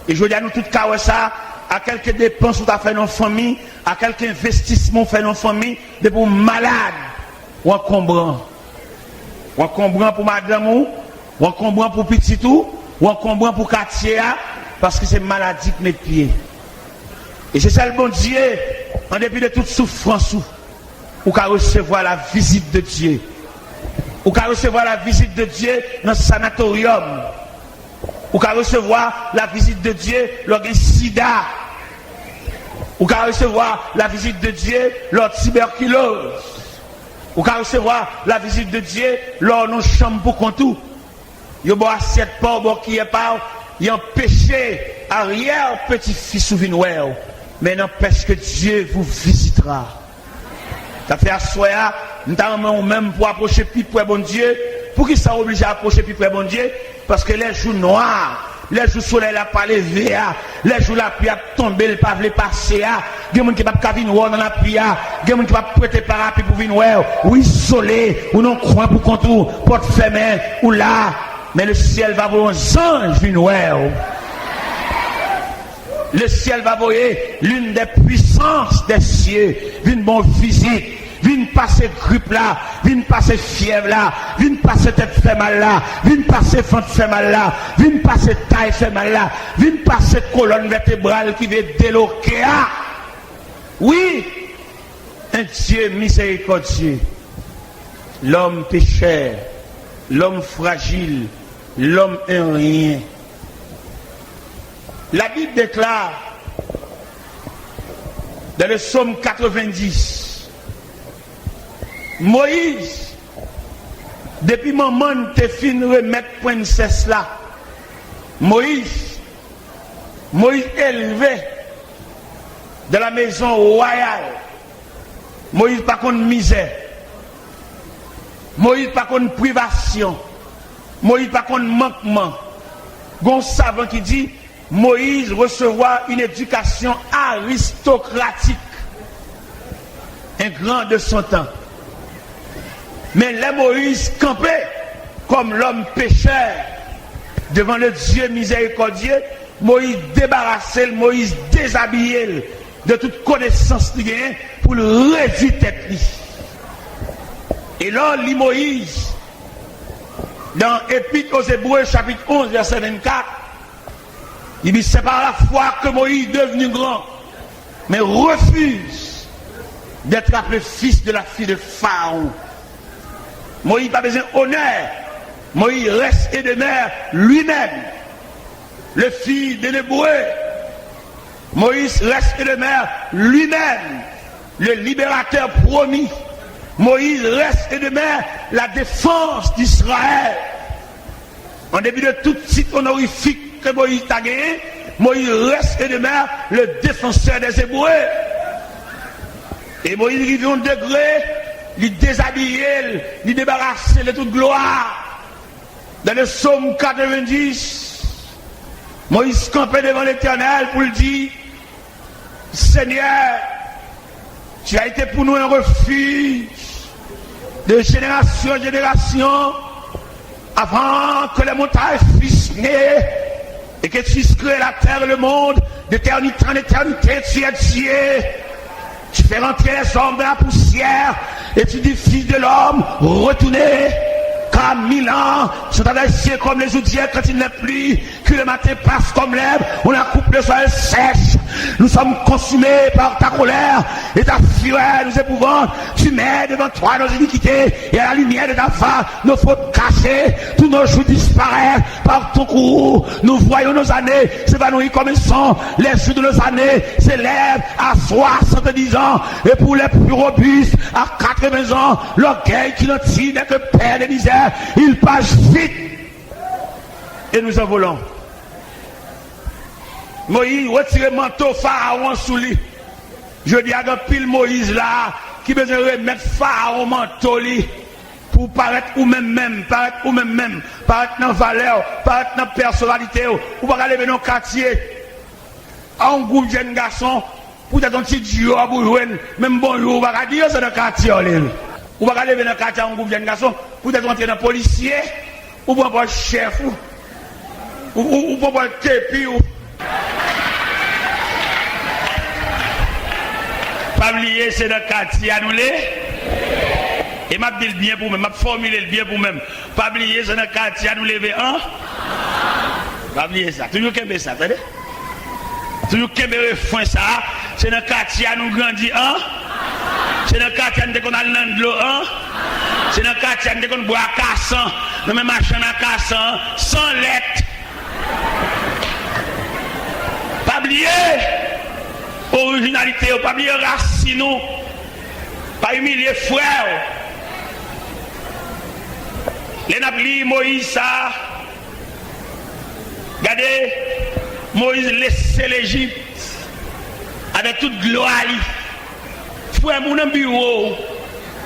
Et je dis à nous tout cas ça, à quelques dépenses ou t'as fait dans la famille, à quelques investissements fait dans la famille, de pour malade ou encombrant. Ou encombrant pour madame ou encombrant pour petit ou encombrant pour quartier, parce que c'est maladie qui met pied. Et c'est ça le bon Dieu, en dépit de toute souffrance, ou qu'à recevoir la visite de Dieu. Ou qu'à recevoir la visite de Dieu dans le sanatorium. Ou qu'à recevoir la visite de Dieu lors d'un sida. Ou qu'à recevoir la visite de Dieu lors de tuberculose. Ou qu'à recevoir la visite de Dieu lors de nos chambres pour contour. Yo bo assiette pas, bo qui est pas, il empêché arrière petit-fils ou vinouer, mais n'empêche que Dieu vous visitera. Ça fait assoya, nous avons même pour approcher plus près bon Dieu. Pour qui ça oblige à approcher plus près bon Dieu? Parce que les jours noirs, les jours soleil n'a pas levé, les jours la pluie a tombé, le pas passer, il y a des gens qui ne peuvent pas venir dans la pluie, il y a des gens qui ne peuvent pas prêter parapluie pour venir, ou isolé, ou non coin pour contour, porte fermée, ou là, mais le ciel va voir un ange venir. Le ciel va voir l'une des puissances des cieux, une bonne visite. Viens passer grippe là, viens passer fièvre là, viens passer tête fait mal là, viens passer fente fait mal là, viens passer taille fait mal là, viens passer colonne vertébrale qui veut déloquer là. Oui, un Dieu miséricordieux, l'homme pécheur, l'homme fragile, l'homme un rien. La Bible déclare dans le psaume 90, Moïse, depuis maman te fin remettre princesse là, Moïse élevé de la maison royale, Moïse pas contre misère, Moïse pas contre privation, Moïse pas contre manquement. Gon savant qui dit Moïse recevra une éducation aristocratique, un grand de son temps. Mais les Moïse campait comme l'homme pécheur devant le Dieu miséricordieux. Moïse débarrassé, Moïse déshabillé de toute connaissance qu'il a pour le réduire tête. Et là, lit Moïse dans Épître aux Hébreux chapitre 11 verset 24. Il dit c'est par la foi que Moïse est devenu grand, mais refuse d'être appelé fils de la fille de Pharaon. Moïse n'a pas besoin d'honneur. Moïse reste et demeure lui-même le fils de l'Hébreu. Moïse reste et demeure lui-même le libérateur promis. Moïse reste et demeure la défense d'Israël. En début de tout site honorifique que Moïse a gagné, Moïse reste et demeure le défenseur des Hébreux. Et Moïse arrive à un degré, il déshabille, il débarrasse de toute gloire. Dans le psaume 90, Moïse campait devant l'Éternel pour lui dire, Seigneur, tu as été pour nous un refuge de génération en génération, avant que les montagnes fussent nées et que tu aies créé la terre et le monde, d'éternité en éternité, tu es Dieu. Tu fais rentrer les hommes dans la poussière et tu dis, fils de l'homme, retournez. Car 1000 ans sont dans les cieux comme les oudières quand il n'est plus, que le matin passe comme l'herbe, on a coupé le soleil sèche. Nous sommes consumés par ta colère et ta fureur nous épouvante. Tu mets devant toi nos iniquités et à la lumière de ta face nos fautes cachées. Tous nos jours disparaissent par ton courroux. Nous voyons nos années s'évanouir comme un sang. Les jours de nos années s'élèvent à 70 ans et pour les plus robustes à 80 ans, l'orgueil qui nous tire n'est que père de misère. Il passe vite et nous en volons. Moïse retire le manteau Pharaon sous lui. Je dis à un pile Moïse là qui besoin de remettre Pharaon manteau lui pour paraître ou même, paraître ou même, paraître dans valeur, paraître dans personnalité, ou pas aller dans le quartier à un groupe de jeunes garçons pour être un petit duo pour jouer, même bonjour, ou pas dire c'est dans le quartier. Ou pas aller dans le quartier à un groupe de jeunes garçons pour être entrer dans le policier, ou pas le chef, ou pas le képi, ou pas oublier c'est dans le quartier à nous les. Et m'a dit le bien pour moi, m'a formulé le bien pour moi. Pas oublier c'est dans le quartier à nous lever un. Pas oublier ça. Toujours qu'aimer ça, attendez. Toujours qu'aimer fin ça. C'est dans le quartier à nous grandir un. C'est dans le quartier à nous qu'on a le de l'eau un. C'est dans le quartier à nous qu'on boit à cassan. Nous même machin à cassan sans lettre. Pas oublier originalité, pas oublier racine, pas humilier frère. Les naplis Moïse ça, Regardez, Moïse laissait l'Égypte avec toute gloire. Frère, mon bureau,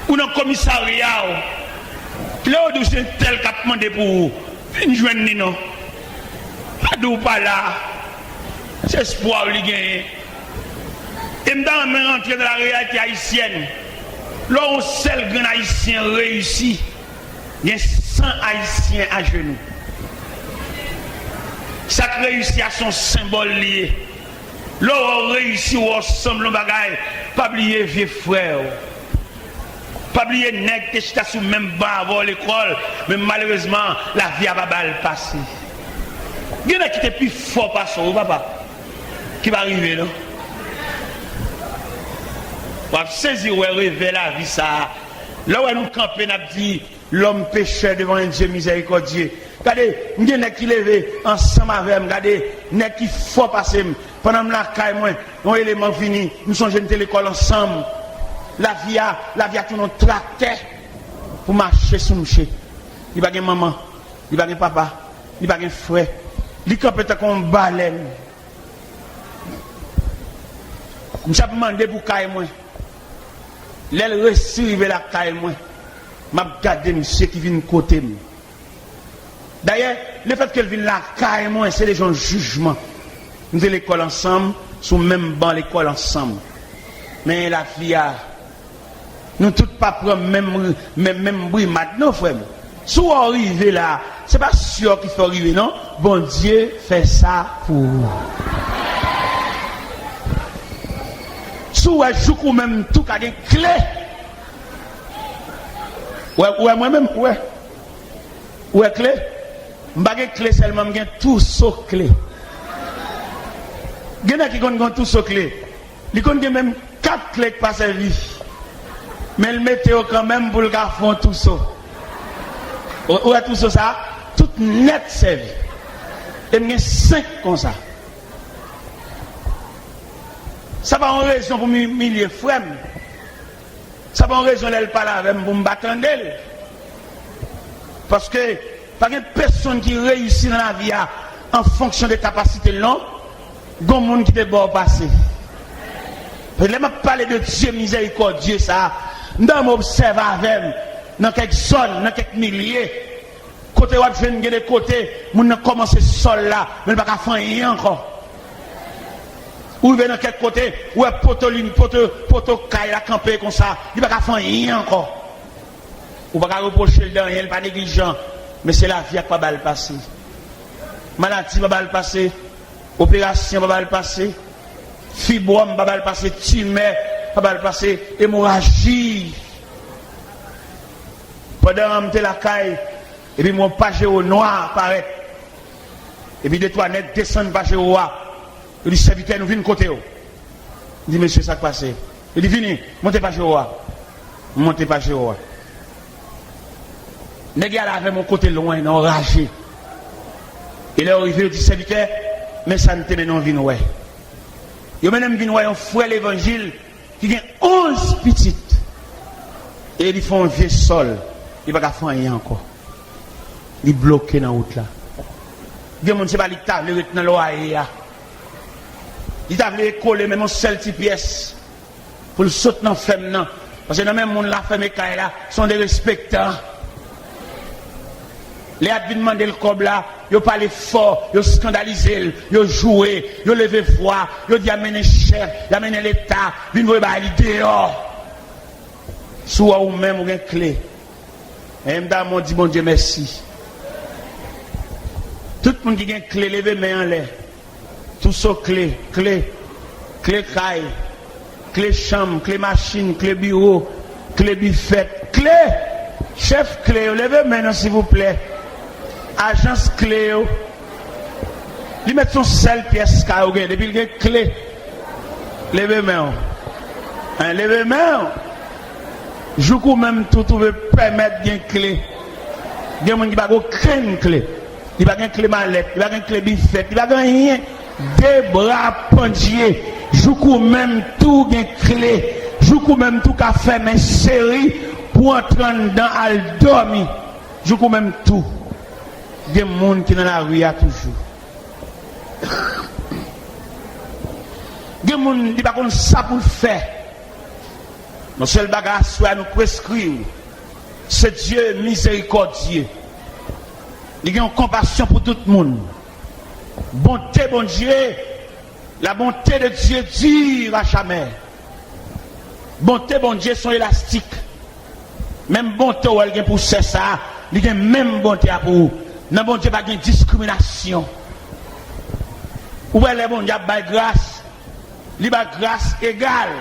ou dans le commissariat, là où c'est tel qu'a demandé pour vous, une journée non. Pas pas là, c'est espoir qui gagne. Et maintenant, rentrer dans la réalité haïtienne, là où seul grand haïtien réussit, il y a 100 haïtiens à genoux. Chaque réussite a son symbole lié. Là où on réussit, où on semble bagaille, pas oublier vieux frère. Pas oublier nègre qui est sous même banc avant l'école, mais malheureusement, la vie a pas mal passé. Il y en a qui étaient plus fort par ça, papa. Qui va arriver, non? On va saisir, ouais, rêver la vie, ça. Là où nous campons, on a dit, l'homme pécheur devant un Dieu miséricordieux. Regardez, nous sommes qui levé ensemble avec nous. Regardez, nous sommes qui fort passer. Pendant que la caille, moi, un élément fini, nous sommes jeunes à l'école ensemble. La vie a tout notre tracteur pour marcher sur nous. Il n'y a pas de maman, il n'y a pas de papa, il n'y a pas de frère. Il y a peut-être un baleine. Je me demandé pour caille, moi. L'aile reçu la caille, moi. Je regarde monsieur qui vient de côté. D'ailleurs, le fait qu'elle vienne là, carrément, c'est les gens de jugement. Nous sommes l'école ensemble, sous même banc l'école ensemble. Mais la fille, nous tous pas prendre même bruit maintenant, frère. Si vous arrivez là, c'est pas sûr qu'il faut arriver, non? Bon Dieu fait ça pour vous. Si vous jouez même tout à des clés. Ouais, moi-même, ouais. Ouais, clé. Je n'ai pas clé seulement, je n'ai tout sauf clé. Il y en a qui ont tout sauf clé. Ils ont même 4 clés qui passent à vie. Mais le météo quand même pour le gars font tout ça. Ouais, tout ça, tout net servi. Et il y a 5 comme ça. Ça va en raison pour m'humilier, frère. Ça va en raison d'elle parler avec moi pour me battre d'elle. Parce que, pas une personne qui réussit dans la vie en fonction des capacités, non, il y a un monde qui est bon passé. Je ne parle de Dieu miséricordieux, ça. Nous m'observe avec moi, dans quelques zones, dans quelques milliers. Côté où je viens de côté, nous avons commencé sol là, mais nous ne pouvons pas faire rien encore. Ou bien dans quel côté, où est poto caille la camper comme ça, il ne peut pas faire rien encore. Ou pas reprocher le dernier, il n'est pas négligent. Mais c'est la vie qui va pas mal passer. Maladie va mal passer. Opération va mal passer. Fibrome va mal passer. Tumeur va mal passer. Hémorragie. Pendant que la caille, et puis mon page au noir apparaît. Et puis des toilettes descendent page au noir. Il dit, serviteur, nous venons côté. Il dit, monsieur, ça qui passe. Il dit, venez, montez page au noir. Montez page au noir. Les gars là avec mon côté loin, ils ont enragé. Il est arrivé, il dit, serviteur, mais ça ne te met non vin ouais. Il y a même vin ouais, un frère l'évangile qui a 11 petites. Et ils font un vieux sol. Il ne va pas faire rien encore. Il est bloqué dans la route là. Il y a des gens qui ne table dans l'oreille. Il t'a voulu coller même un seul petit pièce pour le sauter dans la femme. Parce que dans même monde la femme et là sont des respectants. Les gens viennent demander le cob là, ils parlent fort, ils scandalisent, ils jouent, ils lèvent voix, ils disent amener chef, ils amenent l'État, ils viennent voir l'idée dehors. Soit ou même ou une clé. Et m'damon dit bon Dieu merci. Tout le monde qui a une clé, levez main en l'air. Tout ça clé caille, clé chambre, clé machine, clé bureau, clé buffet, clé, chef clé, levez main s'il vous plaît. Agence clé, il met son seule pièce carré, depuis il y a clé. Levez main. Levez main. Je peux même tout permettre d'une clé. Il y a des gens qui n'ont aucune clé. Il n'y a pas de clé mallette, il n'y a pas de clé buffet, il n'y a rien. Des bras pendiers. Je peux même tout d'une clé. Je peux même tout qu'à faire mes séries pour entrer dans le dormir. Je peux même tout. Des gens qui sont dans la rue toujours. Gen moun di pa kon ça pour faire. Mon seul bagage soit nous prescrire. C'est Dieu miséricordieux. Il a une compassion pour tout le monde. Bonté, bon Dieu. La bonté de Dieu dure à jamais. Bonté, bon Dieu, sont élastiques. Même bonté, où elle pour ça, il a même bonté pour vous. Non, bon Dieu, pas de discrimination. Où elle est bon Dieu, pas de grâce. Il a grâce égale.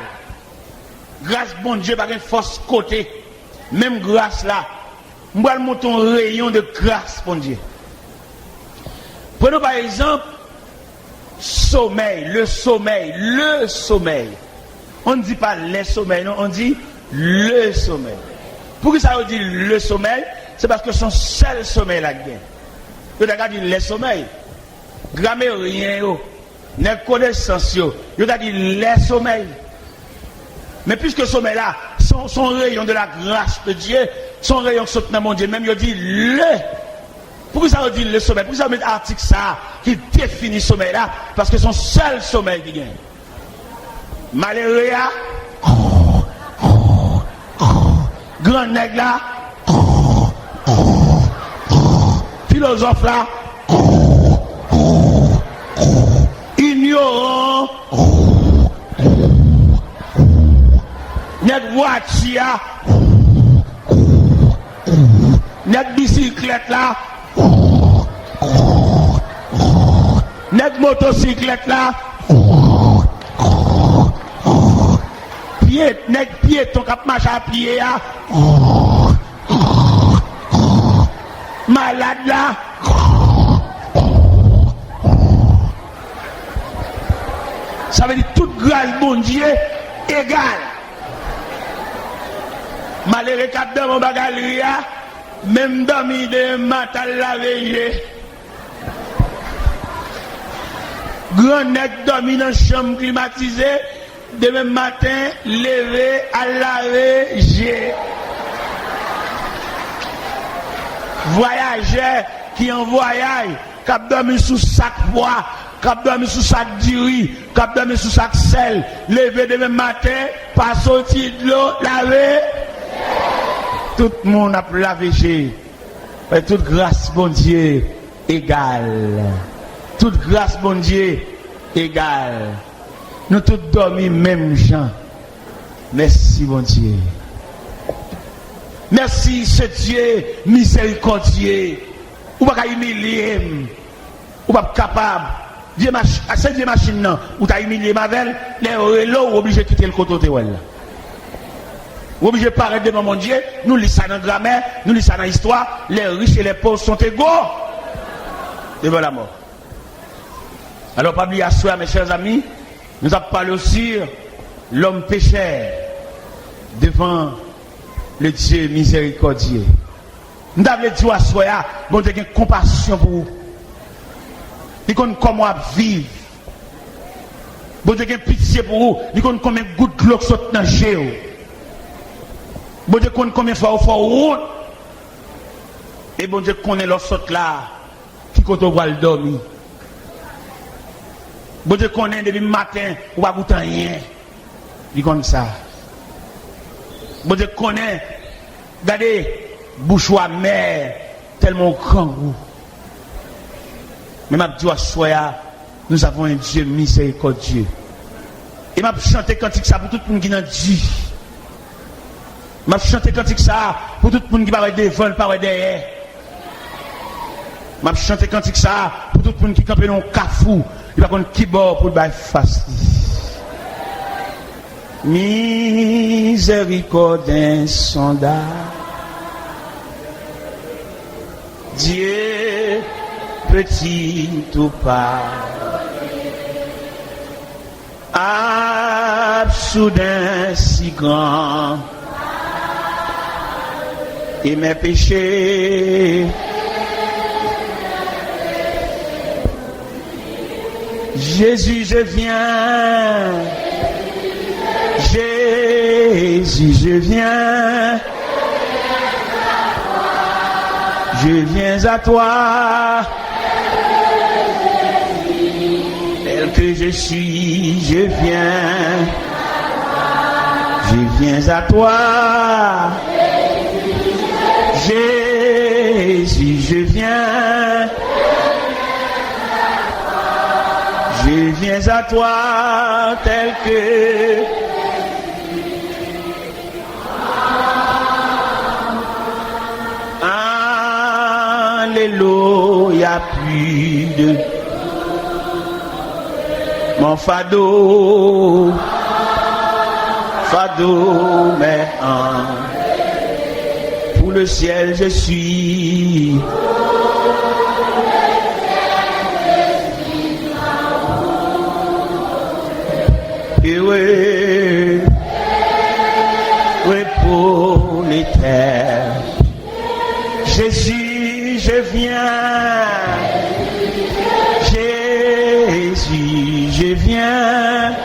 Grâce, bon Dieu, pas de force côté. Même grâce là. On va monter un rayon de grâce, bon Dieu. Prenons par exemple sommeil, le sommeil. On ne dit pas les sommeils, non, on dit le sommeil. Pourquoi ça veut dire le sommeil? C'est parce que son seul sommeil là gagne. Vous avez dit les sommeils. Grammairien, les connaissances, vous avez dit les sommeils. Mais puisque le sommeil là, son rayon de la grâce de Dieu, son rayon saute dans mon Dieu, même il dit le. Pourquoi ça veut dire le sommeil? Pourquoi ça met article ça qui définit le sommeil là? Parce que son seul sommeil qui gagne. Malheureux là, grand nègre là, philosophe là, ignorant, nègre voiture, nègre bicyclette là, nègre motocyclette là, nègre piéton qui marche à pied là, malade là, ça veut dire toute grâce bon Dieu égale. Malheureux cap dans mon bagage même dormi de matin la veille. Grand nègre dormi dans chambre climatisée, demain matin levé à laver j'ai. Voyageur qui en voyage, cap dormi sous sac bois, cap dormi sous sac diri, cap dormi sous sac sel, levé demain matin, pas sorti de l'eau, laver. Tout le monde a lavé j'ai. Toute grâce, bon Dieu, égale. Toute grâce, bon Dieu, égale. Nous tous dormis même gens. Merci, bon Dieu. Merci, ce Dieu miséricordieux. Ou pas humilier, ou pas capable. C'est Dieu machine, non. Ou t'as humilié ma belle, les relos ou obligé de quitter le côté. Ou obligé de paraître devant mon Dieu. Nous lisons ça dans la grammaire, nous lisons ça dans l'histoire. Les riches et les pauvres sont égaux devant la mort. Alors, pas oublier à soi, mes chers amis, nous avons parlé aussi l'homme pécheur devant le Dieu miséricordieux. Nous avons dit à soi, bon Dieu, une compassion pour vous. Il connaît comment vivre. Bon Dieu, une pitié pour vous. Il connaît combien de gouttes de l'eau qui sautent dans le géo. Bon Dieu, connaît combien de fois vous faites route. Et bon Dieu, connaît l'eau saute là, qui compte au voile dormir. Bon Dieu connaît depuis le matin, ou pas goûter rien. Il comme ça. Bon Dieu connaît, regardez, bouche amère, tellement grand goût. Mais ma dit à soi, nous avons un Dieu miséricordieux. Et m'a chanté cantique ça pour tout le monde qui n'a dit. M'a chanté cantique ça pour tout le monde qui parle devant, parle derrière. M'a chanté cantique ça pour tout le monde qui campe dans un cafou. Il va prendre qui bord pour le bail face. Miséricorde insondable. Dieu petit ou pas. Soudain si grand. Et mes péchés. Jésus, je viens. Jésus, je viens. Je viens à toi. Tel que je suis, je viens à toi. Jésus, je viens à toi tel que Alléluia, plus de mon fado, mais pour le ciel je suis. Et oui, pour les terres. Jésus, je viens. Jésus, je viens.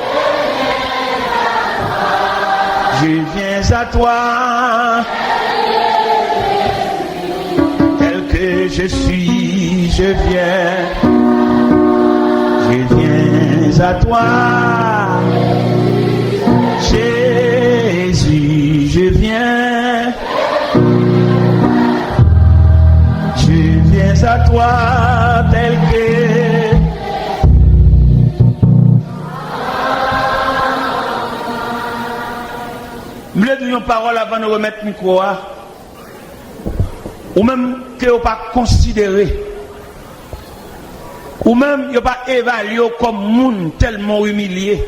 Je viens à toi. Tel que je suis, je viens à toi. Jésus, je viens à toi tel que me le dire une parole avant de remettre le micro ou même que vous pas considéré ou même vous pas évalué comme monde tellement humilié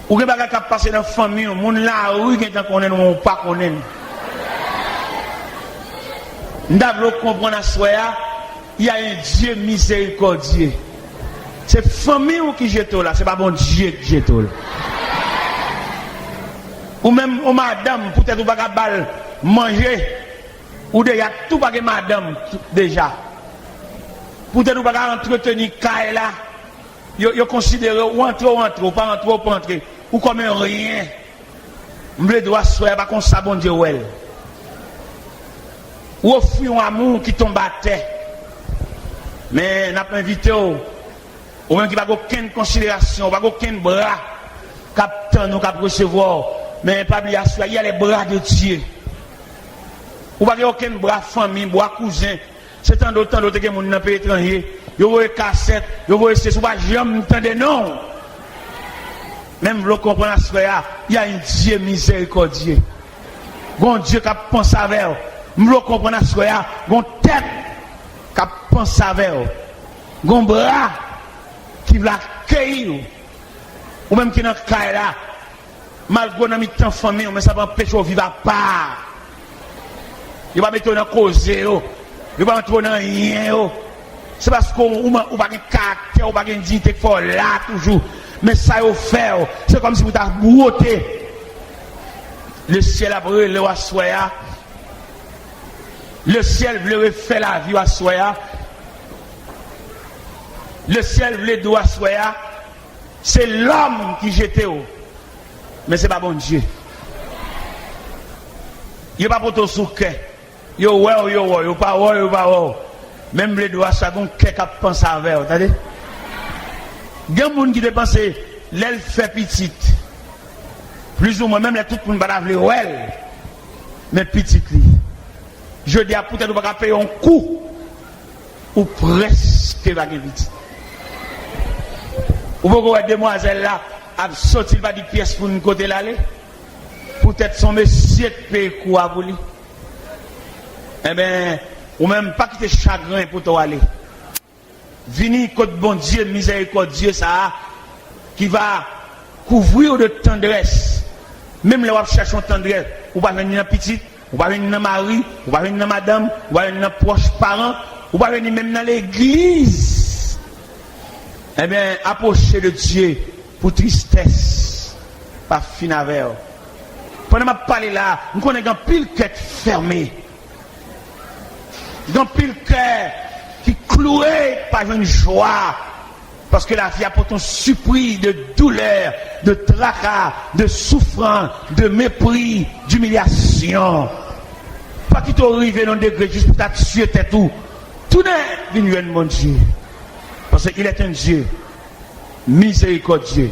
ou que pas capable passer dans la famille monde la rue qui connaît ou pas connaît. Nous devons comprendre à soi, il y a un Dieu miséricordieux. C'est la famille qui jette là, c'est pas bon Dieu qui jette là. Ou même, ou madame, peut-être, ou pas capable manger, ou déjà, tout pas que madame, déjà. Peut-être, ou pas entretenir Kaila là, vous considérez ou entrer, ou pas entrer, ou comme rien. Vous ne doit pas pas comme ça, bon Dieu, ouais. Ou offrir un amour qui tombe à terre. Mais n'a pas invité ou même qui n'a aucune considération, pas aucun bras captant nous cap recevoir. Mais pas oublier il y a les bras de Dieu. Ou pas aucun bras famille, bras cousin. C'est tant d'autres que mon dans pays étranger, yo voyez cassette, yo voyez c'est pas jamais entendre non. Même vous comprenez ça, il y a un Dieu miséricordieux. Bon Dieu qui pense avec vous. Nous comprenons ce qu'il y a, une tête qui pense avec vous, un bras qui va accueillir, ou même qui est dans le cas là, malgré dans temps famille, mais ça va empêcher de vivre à part. Il va mettre dans cause, il va mettre dans rien. C'est parce qu'on n'a pas de caractère, on n'a pas de dignité qu'il faut là toujours. Mais ça, il fait, c'est comme si vous avez brouté. Le ciel a brûlé, le soya. Le ciel voulait faire la vie à soya. Le ciel voulait doit soya. C'est l'homme qui jetait haut. Mais ce n'est pas bon Dieu. Il n'y a pas pour tout souquet. Yo pas. Même les doigts, ça gon quelqu'un pense avec. Vous entendez? Il y a des gens qui dépensent l'aile fait petite. Plus ou moins, même les tout le monde va la ouais. Mais petite. Je dis à peut-être qu'on va payer un coup ou presque va vite. Ou vous voyez demoiselle là, a sorti pas de pièce pour une côté l'aller. Peut-être son monsieur paye coup à vous lui. Eh bien, ou même pas quitter chagrin pour toi aller. Vini côté bon Dieu, miséricordieux ça, qui va couvrir de tendresse. Même les wap cherchent tendresse, ou pas venir dans petite. Ou pas venir dans mari, ou pas venir dans madame, ou pas venir dans proches parents, ou pas venir même dans l'église. Eh bien, approcher de Dieu pour tristesse, pas fin avec. Pendant que je parle là, nous connaissons un pile cœur fermé. Un pile cœur qui cloué par une joie. Parce que la vie apporte un surpris de douleur, de tracas, de souffrance, de mépris, d'humiliation. Pas qu'il t'arrive dans le degré juste pour t'atuer tout. Tout n'est venu de mon Dieu. Parce qu'il est un Dieu miséricordieux,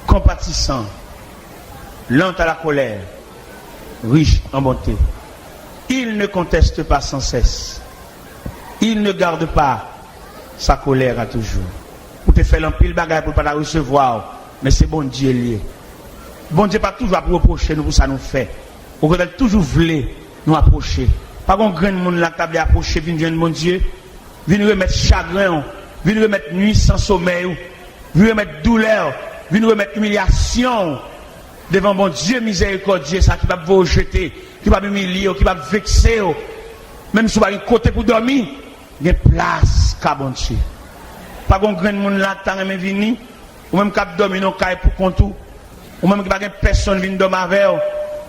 compatissant, lent à la colère, riche en bonté. Il ne conteste pas sans cesse. Il ne garde pas sa colère à toujours. Pour te faire un pile bagage pour ne pas la recevoir, mais c'est bon Dieu lié. Bon Dieu pas toujours à reprocher nous pour ça nous fait. Au contraire, toujours voulait nous approcher. Pas qu'on grand monde là qui a approché, vient mon Dieu, vient remettre chagrin, vient remettre nuit sans sommeil, vient remettre douleur, vient remettre humiliation devant mon Dieu miséricordieux, ça qui va vous jeter, qui va m'humilier, qui va vexer, même si vous avez un côté pour dormir, il y a place qu'à bon Dieu. Pas qu'on grand monde là qui a venir, ou même qui a dormi dans le caille pour compte, ou même qui n'a pas personne qui vient dormir avec vous.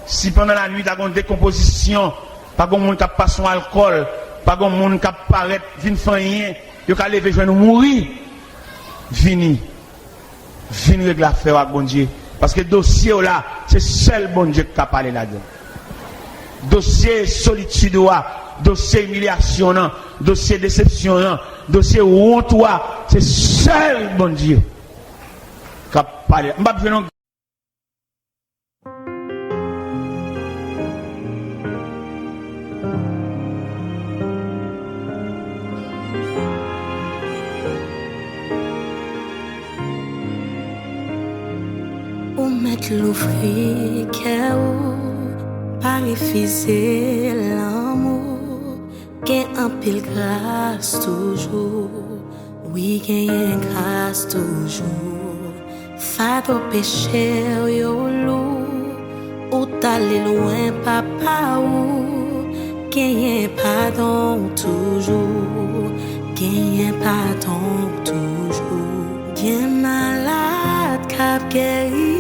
Si pendant la nuit, tu as une décomposition, pas de monde qui passe son alcool, pas de monde qui paraît, vient faire rien, il a lever, je vais nous mourir. Vini régler l'affaire avec bon Dieu. Parce que le dossier là, c'est seul bon Dieu qui a parlé là-dedans. Dossier solitude, dossier humiliation, dossier déception, dossier honte, c'est seul bon Dieu qui a parlé. L'ouvrir cœur, pas refuser l'amour, gain un pile grâce toujours, oui gain grâce toujours. Fait au péché yo lourd, ou t'aller loin papa ou, gain pardon toujours, gain pardon toujours. Gain malade cap guéri.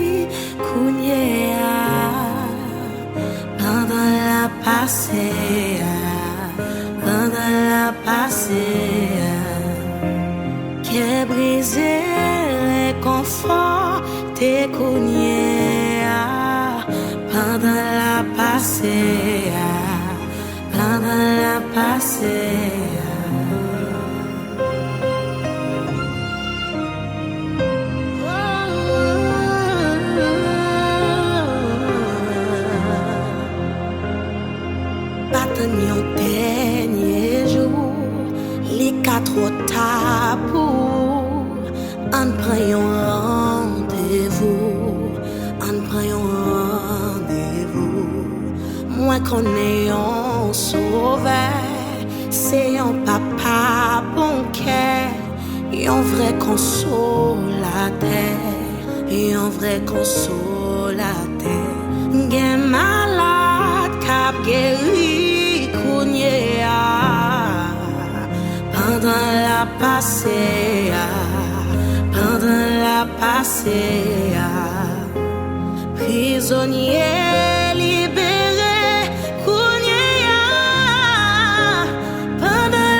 Pendant la passée, qui brisé les conforts, t'es cogné. Pendant la passée, Yon dernier jour, les quatre tabous, on prend un rendez-vous, moi qu'on est un sauveur, c'est un papa bon cœur, un vrai consolateur, un vrai consolateur, gain malade cap guéri. Pendant la passée, prisonnier libéré, pendant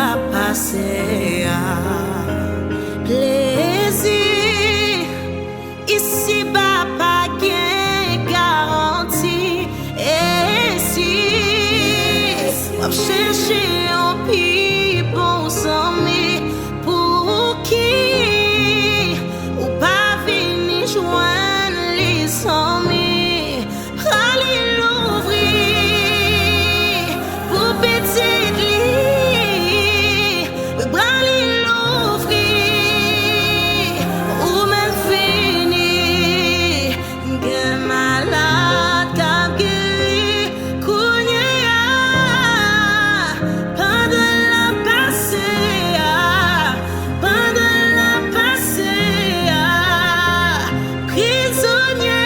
la passée, plaisir ici bas pas gain garantie. Chercher un pis bon ami pour qui ou pas venir joindre les amis. Allez l'ouvrir pour petite lit, allez l'ouvrir ou même fini. Gain malade cap guéri. Prisonnier